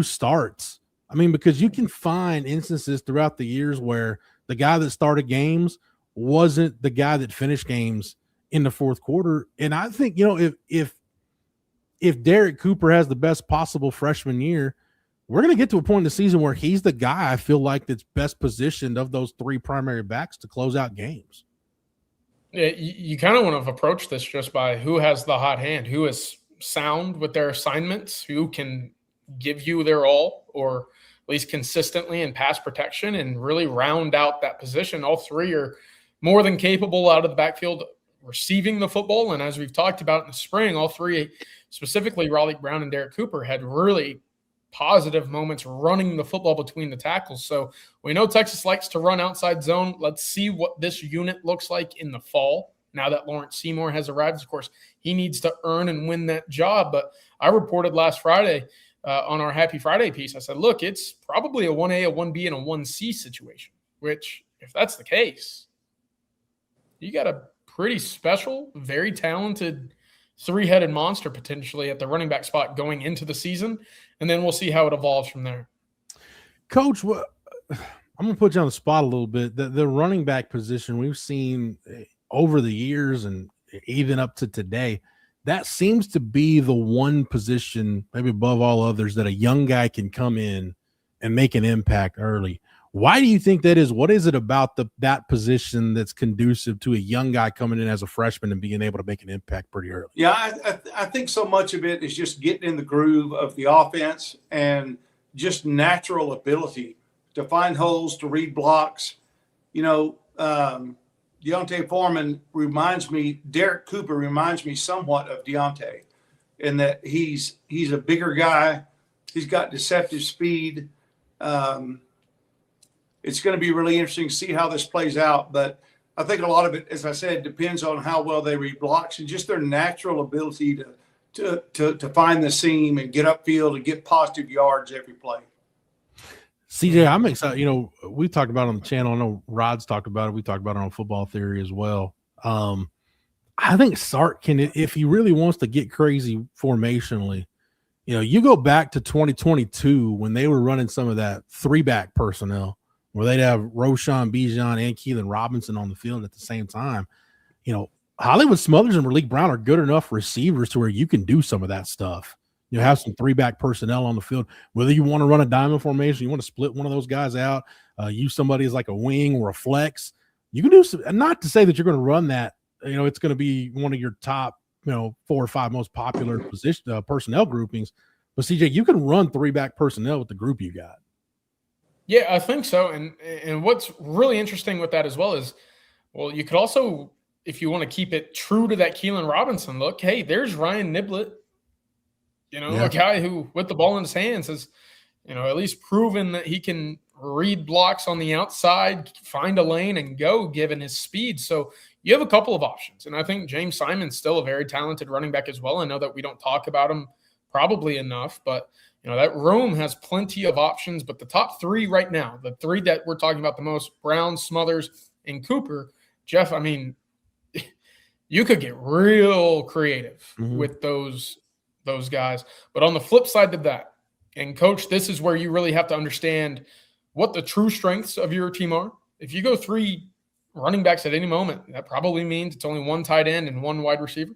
starts. I mean, because you can find instances throughout the years where the guy that started games wasn't the guy that finished games in the fourth quarter. And I think, if Derek Cooper has the best possible freshman year, we're going to get to a point in the season where he's the guy I feel like that's best positioned of those three primary backs to close out games. Yeah, you kind of want to approach this just by who has the hot hand, who is sound with their assignments, who can give you their all, or at least consistently in pass protection and really round out that position. All three are more than capable out of the backfield receiving the football. And as we've talked about in the spring, all three, specifically Raleigh Brown and Derek Cooper, had really positive moments running the football between the tackles. So we know Texas likes to run outside zone. Let's see what this unit looks like in the fall. Now that Lawrence Seymour has arrived, of course, he needs to earn and win that job. But I reported last Friday on our Happy Friday piece, I said, look, it's probably a 1A, a 1B, and a 1C situation, which if that's the case, you got a pretty special, very talented three-headed monster potentially at the running back spot going into the season, and then we'll see how it evolves from there. Coach, I'm going to put you on the spot a little bit. The running back position we've seen over the years and even up to today, that seems to be the one position, maybe above all others, that a young guy can come in and make an impact early. Why do you think that is? What is it about that position that's conducive to a young guy coming in as a freshman and being able to make an impact pretty early? Yeah, I think so much of it is just getting in the groove of the offense and just natural ability to find holes, to read blocks. Deontay Foreman Derek Cooper reminds me somewhat of Deontay in that he's a bigger guy. He's got deceptive speed. It's going to be really interesting to see how this plays out. But I think a lot of it, as I said, depends on how well they read blocks and just their natural ability to find the seam and get upfield and get positive yards every play. CJ, I'm excited. We talked about it on the channel. I know Rod's talked about it. We talked about it on Football Theory as well. I think Sark can, if he really wants to get crazy formationally, you go back to 2022 when they were running some of that 3-back personnel where they'd have Roshan Bijan and Keelan Robinson on the field at the same time. Hollywood Smothers and Malik Brown are good enough receivers to where you can do some of that stuff. Have some 3-back personnel on the field, whether you want to run a diamond formation, you want to split one of those guys out, use somebody as like a wing or a flex. You can do some, not to say that you're going to run that, it's going to be one of your top, 4 or 5 most popular position personnel groupings. But CJ, you can run 3-back personnel with the group you got. Yeah, I think so. And what's really interesting with that as well is, well, you could also, if you want to keep it true to that Keelan Robinson look, hey, there's Ryan Niblett, a guy who, with the ball in his hands, has, at least proven that he can read blocks on the outside, find a lane, and go, given his speed. So you have a couple of options. And I think James Simon's still a very talented running back as well. I know that we don't talk about him probably enough, but that room has plenty of options. But the top 3 right now, the 3 that we're talking about the most, Brown, Smothers, and Cooper, Jeff, I mean, you could get real creative with those guys. But on the flip side of that, and Coach, this is where you really have to understand what the true strengths of your team are. If you go 3 running backs at any moment, that probably means it's only 1 tight end and 1 wide receiver.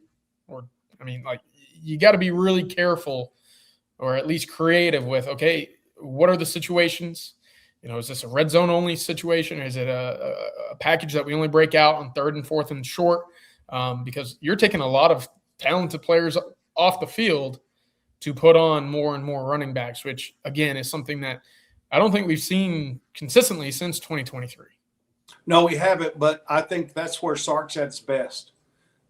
You got to be really careful, or at least creative with, okay, what are the situations? Is this a red zone only situation? Or is it a package that we only break out on 3rd and 4th and short? Because you're taking a lot of talented players off the field to put on more and more running backs, which, again, is something that I don't think we've seen consistently since 2023. No, we haven't, but I think that's where Sark's at its best,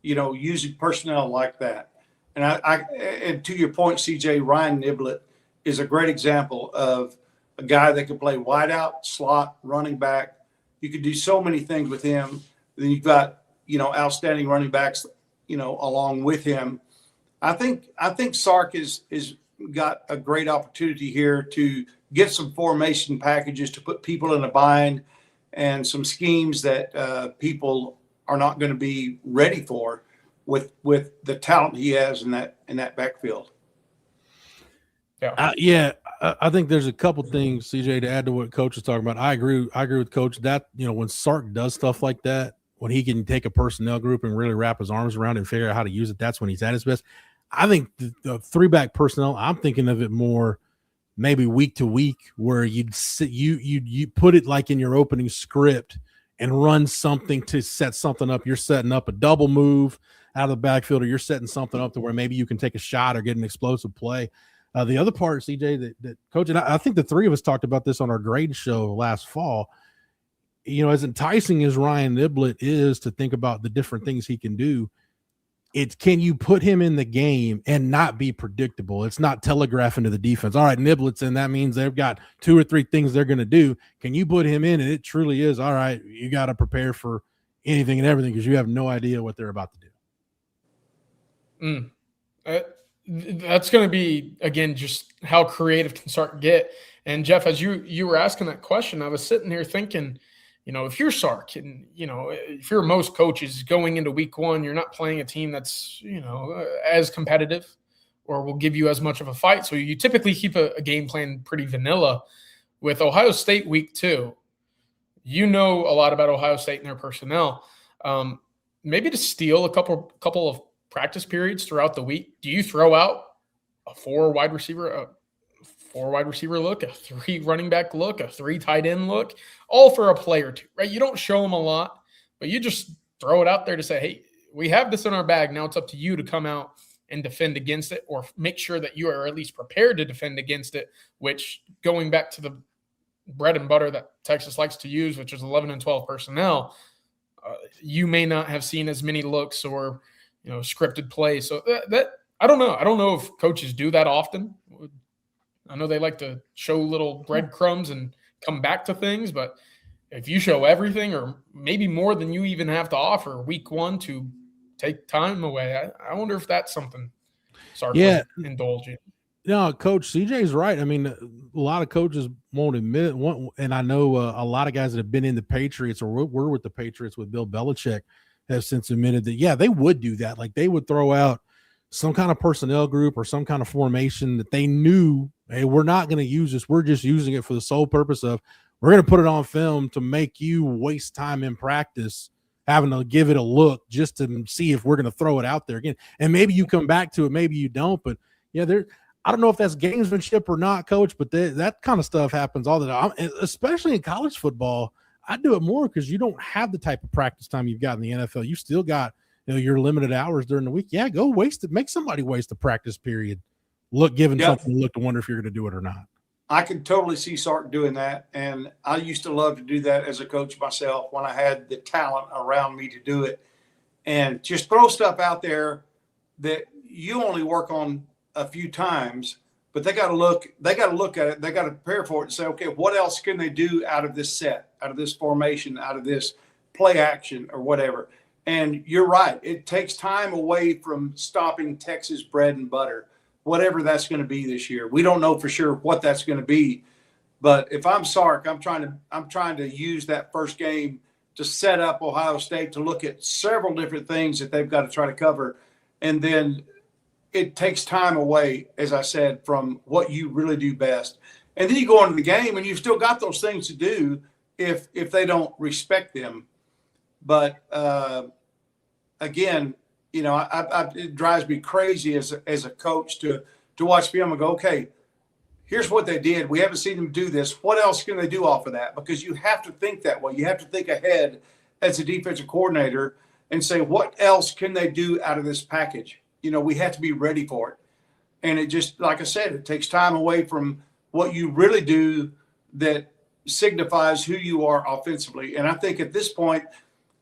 using personnel like that. And and to your point, CJ, Ryan Niblett is a great example of a guy that can play wide out, slot, running back. You could do so many things with him. Then you've got, outstanding running backs, along with him. I think Sark is got a great opportunity here to get some formation packages to put people in a bind and some schemes that people are not going to be ready for with the talent he has in that backfield. Yeah. I think there's a couple things, CJ, to add to what Coach is talking about. I agree with Coach that, when Sark does stuff like that, when he can take a personnel group and really wrap his arms around it and figure out how to use it, that's when he's at his best. I think the 3-back personnel, I'm thinking of it more maybe week to week, where you put it like in your opening script and run something to set something up. You're setting up a double move out of the backfield, or you're setting something up to where maybe you can take a shot or get an explosive play. The other part, CJ, that Coach, and I think the 3 of us talked about this on our grade show last fall, as enticing as Ryan Niblett is to think about the different things he can do, it's, can you put him in the game and not be predictable? It's not telegraphing to the defense, all right, Niblett's in, that means they've got 2 or 3 things they're going to do. Can you put him in and it truly is, all right, you got to prepare for anything and everything because you have no idea what they're about to do. That's going to be, again, just how creative can Sark get. And Jeff, as you were asking that question, I was sitting here thinking, if you're Sark and, if you're most coaches going into week 1, you're not playing a team that's, as competitive or will give you as much of a fight. So you typically keep a game plan pretty vanilla. With Ohio State week 2, a lot about Ohio State and their personnel. Maybe to steal a couple of practice periods throughout the week, do you throw out a 4 wide receiver 4 wide receiver look, a 3 running back look, a 3 tight end look, all for a play or two, right? You don't show them a lot, but you just throw it out there to say, hey, we have this in our bag. Now it's up to you to come out and defend against it, or make sure that you are at least prepared to defend against it, which, going back to the bread and butter that Texas likes to use, which is 11 and 12 personnel, you may not have seen as many looks or, scripted plays. So that I don't know. I don't know if coaches do that often. I know they like to show little breadcrumbs and come back to things, but if you show everything, or maybe more than you even have to offer week 1 to take time away, I wonder if that's something Sark would indulge in. No, Coach CJ's right. I mean, a lot of coaches won't admit it, and I know a lot of guys that have been in the Patriots or were with the Patriots with Bill Belichick have since admitted that, yeah, they would do that. Like, they would throw out some kind of personnel group or some kind of formation that they knew, hey, we're not going to use this. We're just using it for the sole purpose of, we're going to put it on film to make you waste time in practice having to give it a look just to see if we're going to throw it out there again. And maybe you come back to it, maybe you don't. But, yeah, I don't know if that's gamesmanship or not, Coach, but that kind of stuff happens all the time, especially in college football. I do it more because you don't have the type of practice time you've got in the NFL. You still got your limited hours during the week. Yeah, go waste it. Make somebody waste the practice period. Something to look to wonder if you're going to do it or not. I could totally see Sark doing that, and I used to love to do that as a coach myself when I had the talent around me to do it, and just throw stuff out there that you only work on a few times, but they got to look at it. They got to prepare for it and say, okay, what else can they do out of this set, out of this formation, out of this play action or whatever? And you're right. It takes time away from stopping Texas bread and butter, whatever that's going to be this year. We don't know for sure what that's going to be, but if I'm Sark, I'm trying to use that first game to set up Ohio State to look at several different things that they've got to try to cover. And then it takes time away, as I said, from what you really do best. And then you go into the game and you've still got those things to do if they don't respect them. But again, it drives me crazy as a coach to watch film and go, okay, here's what they did. We haven't seen them do this. What else can they do off of that? Because you have to think that way. You have to think ahead as a defensive coordinator and say, what else can they do out of this package? We have to be ready for it. And it just, like I said, it takes time away from what you really do that signifies who you are offensively. And I think at this point,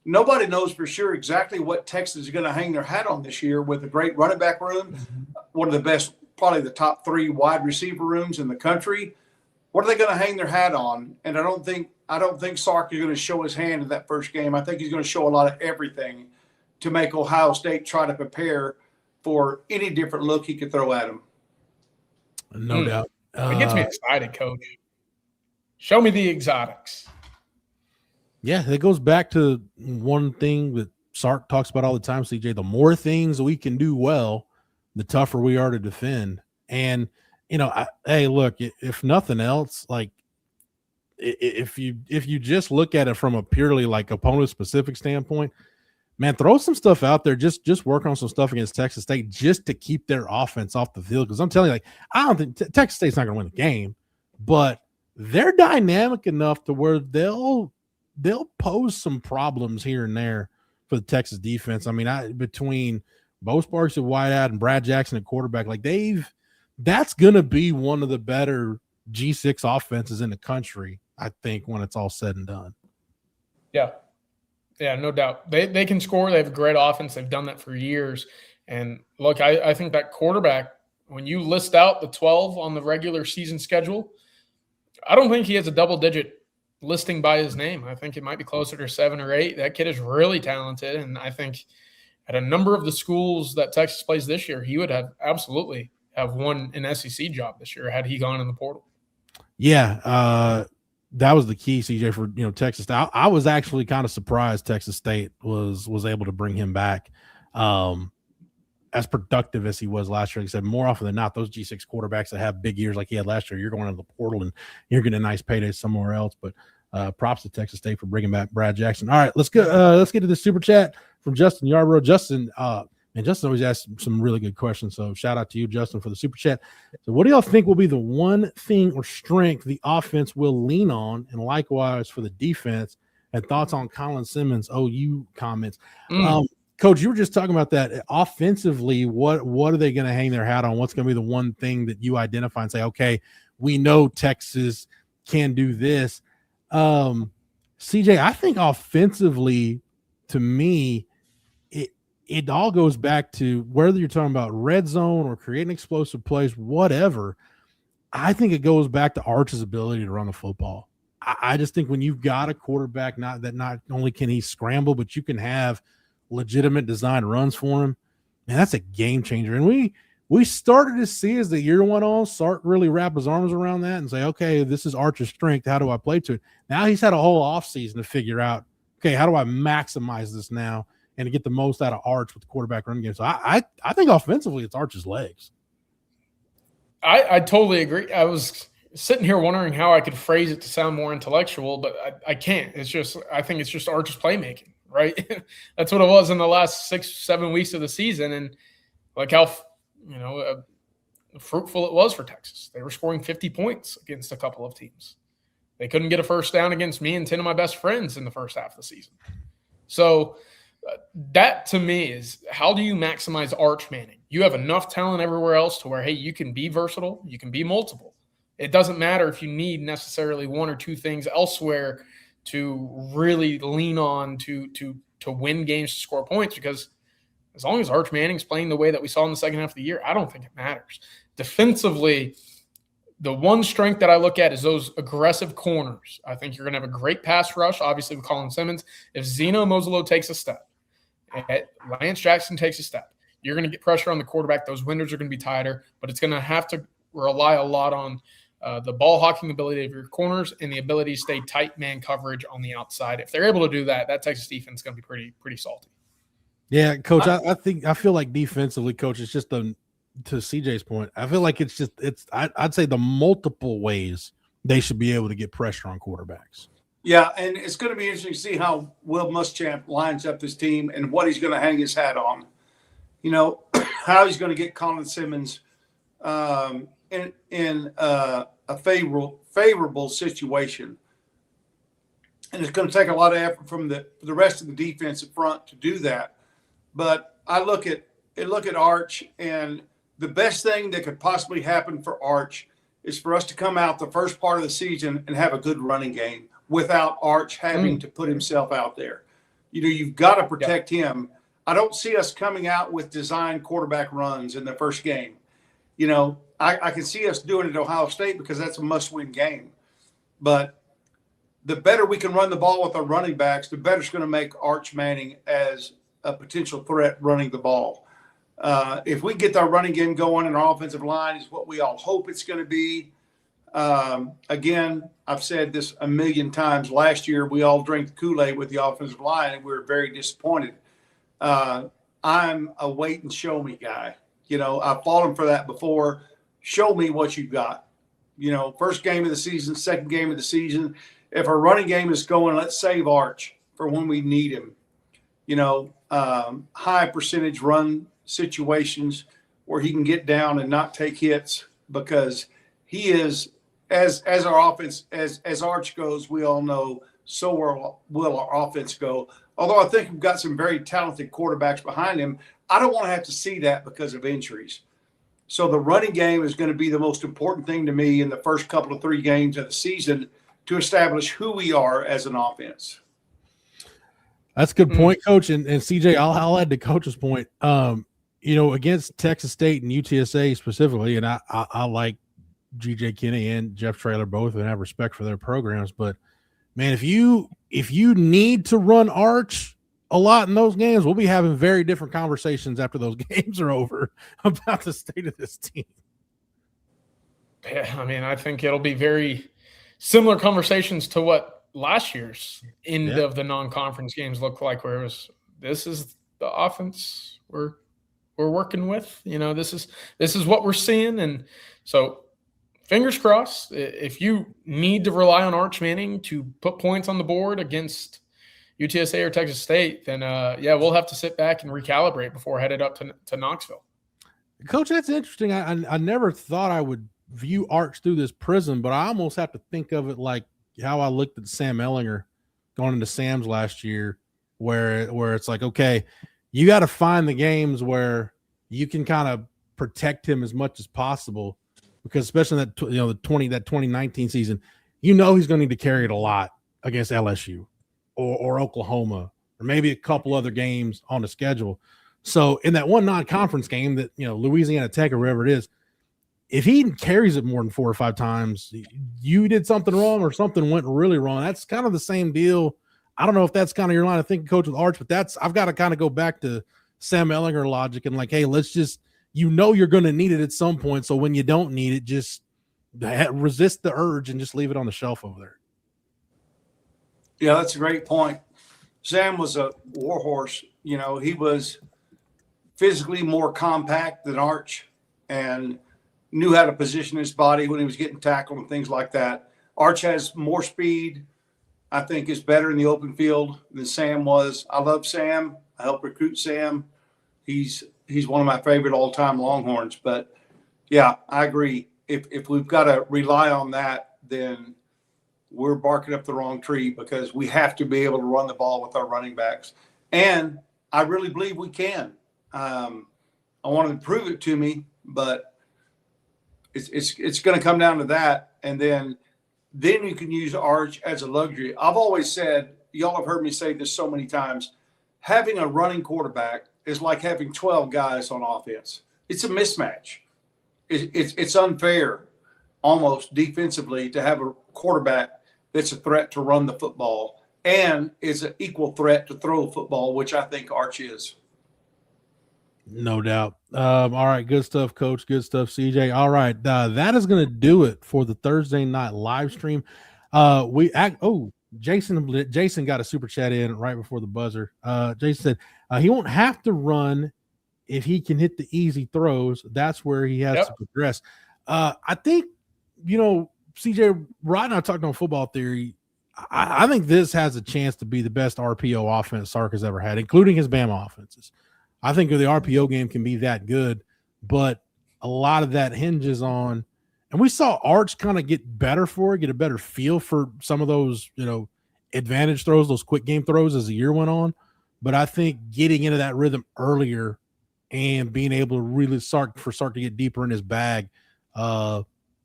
nobody knows for sure exactly what Texas is going to hang their hat on this year with a great running back room, one of the best, probably the top 3 wide receiver rooms in the country. What are they going to hang their hat on? And I don't think Sark is going to show his hand in that first game. I think he's going to show a lot of everything to make Ohio State try to prepare for any different look he could throw at him. No doubt. It gets me excited, Coach. Show me the exotics. Yeah, it goes back to one thing that Sark talks about all the time, CJ. The more things we can do well, the tougher we are to defend. And, hey, look, if nothing else, like, if you just look at it from a purely like opponent-specific standpoint, man, throw some stuff out there. Just work on some stuff against Texas State just to keep their offense off the field. Because I'm telling you, I don't think Texas State's not going to win the game, but they're dynamic enough to where they'll pose some problems here and there for the Texas defense. I mean, between Bo Sparks at wideout and Brad Jackson at quarterback, that's going to be one of the better G6 offenses in the country, I think, when it's all said and done. Yeah, no doubt. They can score. They have a great offense. They've done that for years. And look, I think that quarterback, when you list out the 12 on the regular season schedule, I don't think he has a double-digit listing by his name. I think it might be closer to 7 or 8. That kid is really talented, and I think at a number of the schools that Texas plays this year, he would absolutely have won an SEC job this year had he gone in the portal. Yeah, that was the key, CJ, for Texas State. I was actually kind of surprised Texas State was able to bring him back as productive as he was last year. Like I said, more often than not, those G6 quarterbacks that have big years like he had last year, you're going into the portal and you're getting a nice payday somewhere else. But props to Texas State for bringing back Brad Jackson. All right, let's get to the super chat from Justin Yarbrough. Justin, And Justin always asks some really good questions. So shout out to you, Justin, for the super chat. So what do y'all think will be the one thing or strength the offense will lean on? And likewise for the defense, and thoughts on Colin Simmons' OU comments. Coach, you were just talking about that. Offensively, what are they going to hang their hat on? What's going to be the one thing that you identify and say, okay, we know Texas can do this? CJ, I think offensively, to me, it all goes back to whether you're talking about red zone or creating explosive plays, whatever. I think it goes back to Arch's ability to run the football. I just think when you've got a quarterback, not only can he scramble, but you can have legitimate design runs for him, man, that's a game changer. And we started to see as the year went on, start really wrap his arms around that and say, okay, this is Arch's strength. How do I play to it? Now he's had a whole offseason to figure out, okay, how do I maximize this now and to get the most out of Arch with the quarterback running game? So I think offensively it's Arch's legs. I totally agree. I was sitting here wondering how I could phrase it to sound more intellectual, but I can't. I think it's just Arch's playmaking, right? That's what it was in the last 6-7 weeks of the season. And like how, fruitful it was for Texas. They were scoring 50 points against a couple of teams. They couldn't get a first down against me and 10 of my best friends in the first half of the season. So that to me is, how do you maximize Arch Manning? You have enough talent everywhere else to where, hey, you can be versatile, you can be multiple. It doesn't matter if you need necessarily one or two things elsewhere to really lean on to win games, to score points, because as long as Arch Manning's playing the way that we saw in the second half of the year, I don't think it matters. Defensively, the one strength that I look at is those aggressive corners. I think you're going to have a great pass rush, obviously, with Colin Simmons. If Zeno Mozelo takes a step, Lance Jackson takes a step, you're going to get pressure on the quarterback. Those windows are going to be tighter, but it's going to have to rely a lot on the ball hawking ability of your corners and the ability to stay tight man coverage on the outside. If they're able to do that, that Texas defense is going to be pretty salty. Yeah, Coach, I feel like defensively, Coach, it's just to CJ's point, I feel like I'd say the multiple ways they should be able to get pressure on quarterbacks. Yeah, and it's going to be interesting to see how Will Muschamp lines up this team and what he's going to hang his hat on. How he's going to get Colin Simmons in a favorable situation. And it's going to take a lot of effort from the rest of the defensive front to do that. But I look at Arch, and the best thing that could possibly happen for Arch is for us to come out the first part of the season and have a good running game without Arch having to put himself out there. You've got to protect him. I don't see us coming out with design quarterback runs in the first game. I can see us doing it at Ohio State because that's a must-win game. But the better we can run the ball with our running backs, the better it's going to make Arch Manning as a potential threat running the ball. If we get our running game going and our offensive line is what we all hope it's going to be. Again, I've said this a million times. Last year, we all drank the Kool-Aid with the offensive line, and we were very disappointed. I'm a wait and show me guy. I've fallen for that before. Show me what you've got. First game of the season, second game of the season. If our running game is going, let's save Arch for when we need him. High percentage run situations where he can get down and not take hits, because he is, as our offense, as Arch goes, we all know, so will our offense go. Although I think we've got some very talented quarterbacks behind him, I don't want to have to see that because of injuries. So the running game is going to be the most important thing to me in the first couple of 3 games of the season to establish who we are as an offense. That's a good point, Coach. And CJ, I'll add to Coach's point. Against Texas State and UTSA specifically, and I like GJ Kinney and Jeff Traylor both and have respect for their programs. But man, if you need to run Arch a lot in those games, we'll be having very different conversations after those games are over about the state of this team. Yeah, I think it'll be very similar conversations to what last year's end of the non-conference games looked like, where it was, this is the offense we're working with. This is what we're seeing. And so fingers crossed, if you need to rely on Arch Manning to put points on the board against UTSA or Texas State, then we'll have to sit back and recalibrate before headed up to Knoxville. Coach, that's interesting. I never thought I would view Arch through this prism, but I almost have to think of it like how I looked at Sam Ehlinger going into Sam's last year, where it's like, okay, you got to find the games where you can kind of protect him as much as possible, because especially that the 2019 season, he's going to need to carry it a lot against LSU or Oklahoma or maybe a couple other games on the schedule. So in that one non-conference game that, Louisiana Tech or wherever it is, if he carries it more than 4 or 5 times, you did something wrong or something went really wrong. That's kind of the same deal. I don't know if that's kind of your line of thinking, Coach, with Arch, but I've got to kind of go back to Sam Ehlinger logic and like, hey, let's just, you're going to need it at some point. So when you don't need it, just resist the urge and just leave it on the shelf over there. Yeah, that's a great point. Sam was a warhorse. He was physically more compact than Arch and knew how to position his body when he was getting tackled and things like that. Arch has more speed, I think is better in the open field than Sam was. I love Sam. I helped recruit Sam. He's one of my favorite all-time Longhorns. But, yeah, I agree. If we've got to rely on that, then we're barking up the wrong tree, because we have to be able to run the ball with our running backs. And I really believe we can. I want to prove it to me, but it's going to come down to that. And then you can use Arch as a luxury. I've always said, y'all have heard me say this so many times, having a running quarterback is like having 12 guys on offense. It's a mismatch. It's unfair almost defensively to have a quarterback that's a threat to run the football and is an equal threat to throw the football, which I think Arch is. No doubt. All right. Good stuff, Coach. Good stuff, CJ. All right. That is going to do it for the Thursday night live stream. Jason got a super chat in right before the buzzer. Jason said he won't have to run if he can hit the easy throws. That's where he has to progress. I think, CJ, Rod and I talked on football theory. I think this has a chance to be the best RPO offense Sark has ever had, including his Bama offenses. I think the RPO game can be that good, but a lot of that hinges on, and we saw Arch kind of get a better feel for some of those, advantage throws, those quick game throws as the year went on. But I think getting into that rhythm earlier and being able to really Sark to get deeper in his bag,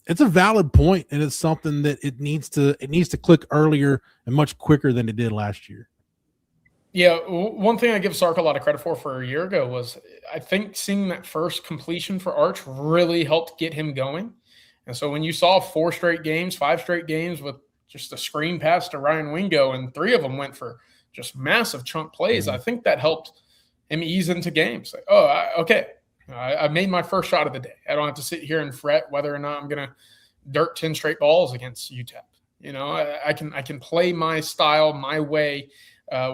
it's a valid point, and it's something that it needs to click earlier and much quicker than it did last year. Yeah, one thing I give Sark a lot of credit for a year ago was I think seeing that first completion for Arch really helped get him going. And so when you saw 5 straight games with just a screen pass to Ryan Wingo, and 3 of them went for just massive chunk plays, I think that helped him ease into games. Like, I made my first shot of the day. I don't have to sit here and fret whether or not I'm going to dirt 10 straight balls against UTEP. I can play my style, my way,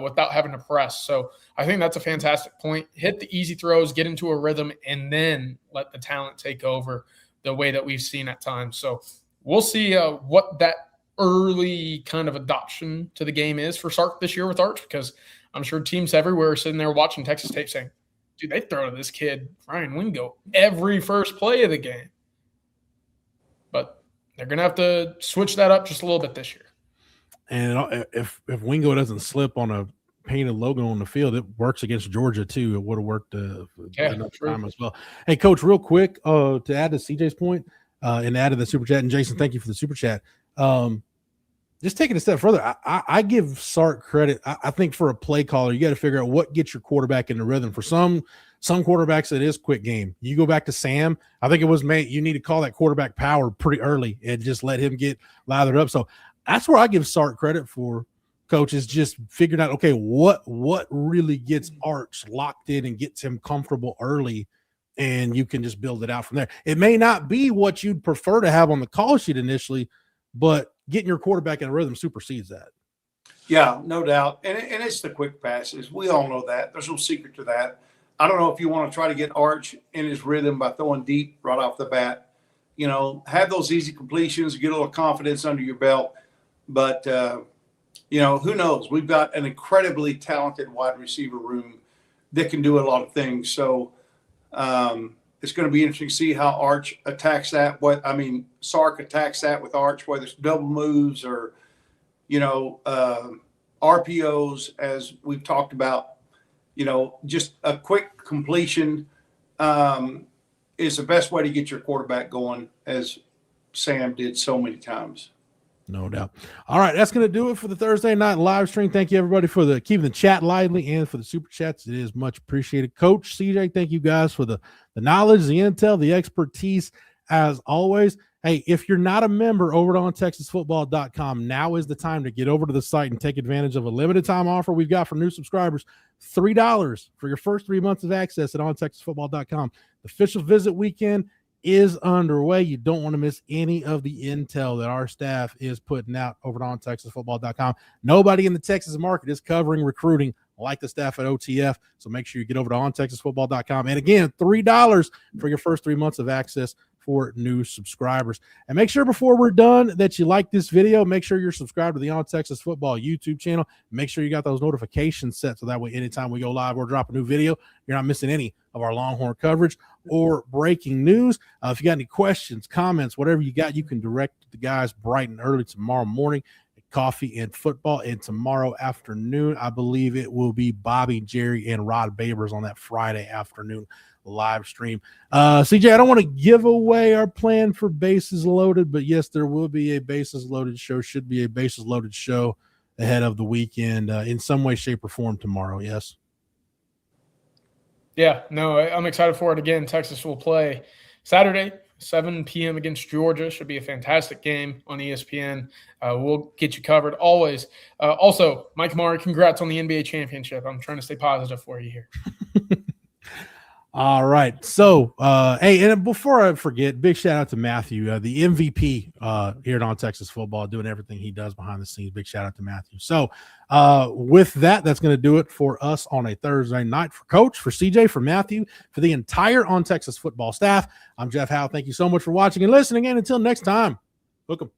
without having to press. So I think that's a fantastic point. Hit the easy throws, get into a rhythm, and then let the talent take over the way that we've seen at times. So we'll see what that early kind of adoption to the game is for Sark this year with Arch, because I'm sure teams everywhere are sitting there watching Texas tape saying, dude, they throw to this kid, Ryan Wingo, every first play of the game. But they're going to have to switch that up just a little bit this year. And if Wingo doesn't slip on a painted logo on the field, it works against Georgia too. It would have worked enough time as well. Hey, Coach, real quick to add to CJ's point and add to the super chat, and Jason, thank you for the super chat. Just taking a step further, I give Sark credit. I think for a play caller, you got to figure out what gets your quarterback in the rhythm. For some quarterbacks, it is quick game. You go back to Sam, I think it was you need to call that quarterback power pretty early and just let him get lathered up. So that's where I give Sark credit for, Coach, is just figuring out, okay, what really gets Arch locked in and gets him comfortable early, and you can just build it out from there. It may not be what you'd prefer to have on the call sheet initially, but getting your quarterback in a rhythm supersedes that. Yeah, no doubt. And it's the quick passes. We all know that. There's no secret to that. I don't know if you want to try to get Arch in his rhythm by throwing deep right off the bat. Have those easy completions, get a little confidence under your belt. But who knows? We've got an incredibly talented wide receiver room that can do a lot of things. So it's going to be interesting to see how Arch attacks that. Sark attacks that with Arch, whether it's double moves or, RPOs, as we've talked about. Just a quick completion is the best way to get your quarterback going, as Sam did so many times. No doubt. All right, that's going to do it for the Thursday night live stream. Thank you, everybody, for keeping the chat lively and for the super chats. It is much appreciated. Coach, CJ, thank you guys for the knowledge, the intel, the expertise, as always. Hey, if you're not a member over at ontexasfootball.com, now is the time to get over to the site and take advantage of a limited time offer we've got for new subscribers. $3 for your first 3 months of access at ontexasfootball.com. The official visit weekend is underway. You don't want to miss any of the intel that our staff is putting out over at ontexasfootball.com. Nobody in the Texas market is covering recruiting like the staff at OTF, so make sure you get over to ontexasfootball.com. And again, $3 for your first 3 months of access for new subscribers. And make sure before we're done that you like this video. Make sure you're subscribed to the On Texas Football YouTube channel. Make sure you got those notifications set so that way anytime we go live or drop a new video, you're not missing any of our Longhorn coverage or breaking news. If you got any questions, comments, whatever you got, you can direct the guys bright and early tomorrow morning at Coffee and Football. And tomorrow afternoon, I believe it will be Bobby, Jerry, and Rod Babers on that Friday afternoon live stream. CJ, I don't want to give away our plan for Bases Loaded, but yes, there will be a Bases Loaded show, should be a Bases Loaded show ahead of the weekend in some way, shape, or form tomorrow. Yes. Yeah, no, I'm excited for it. Again, Texas will play Saturday, 7 p.m. against Georgia. Should be a fantastic game on ESPN. We'll get you covered always. Also, Mike Murray, congrats on the NBA championship. I'm trying to stay positive for you here. All right. So, hey, and before I forget, big shout out to Matthew, the MVP here at On Texas Football, doing everything he does behind the scenes. Big shout out to Matthew. So, with that, that's going to do it for us on a Thursday night. For Coach, for CJ, for Matthew, for the entire On Texas Football staff, I'm Jeff Howe. Thank you so much for watching and listening. And until next time, hook 'em.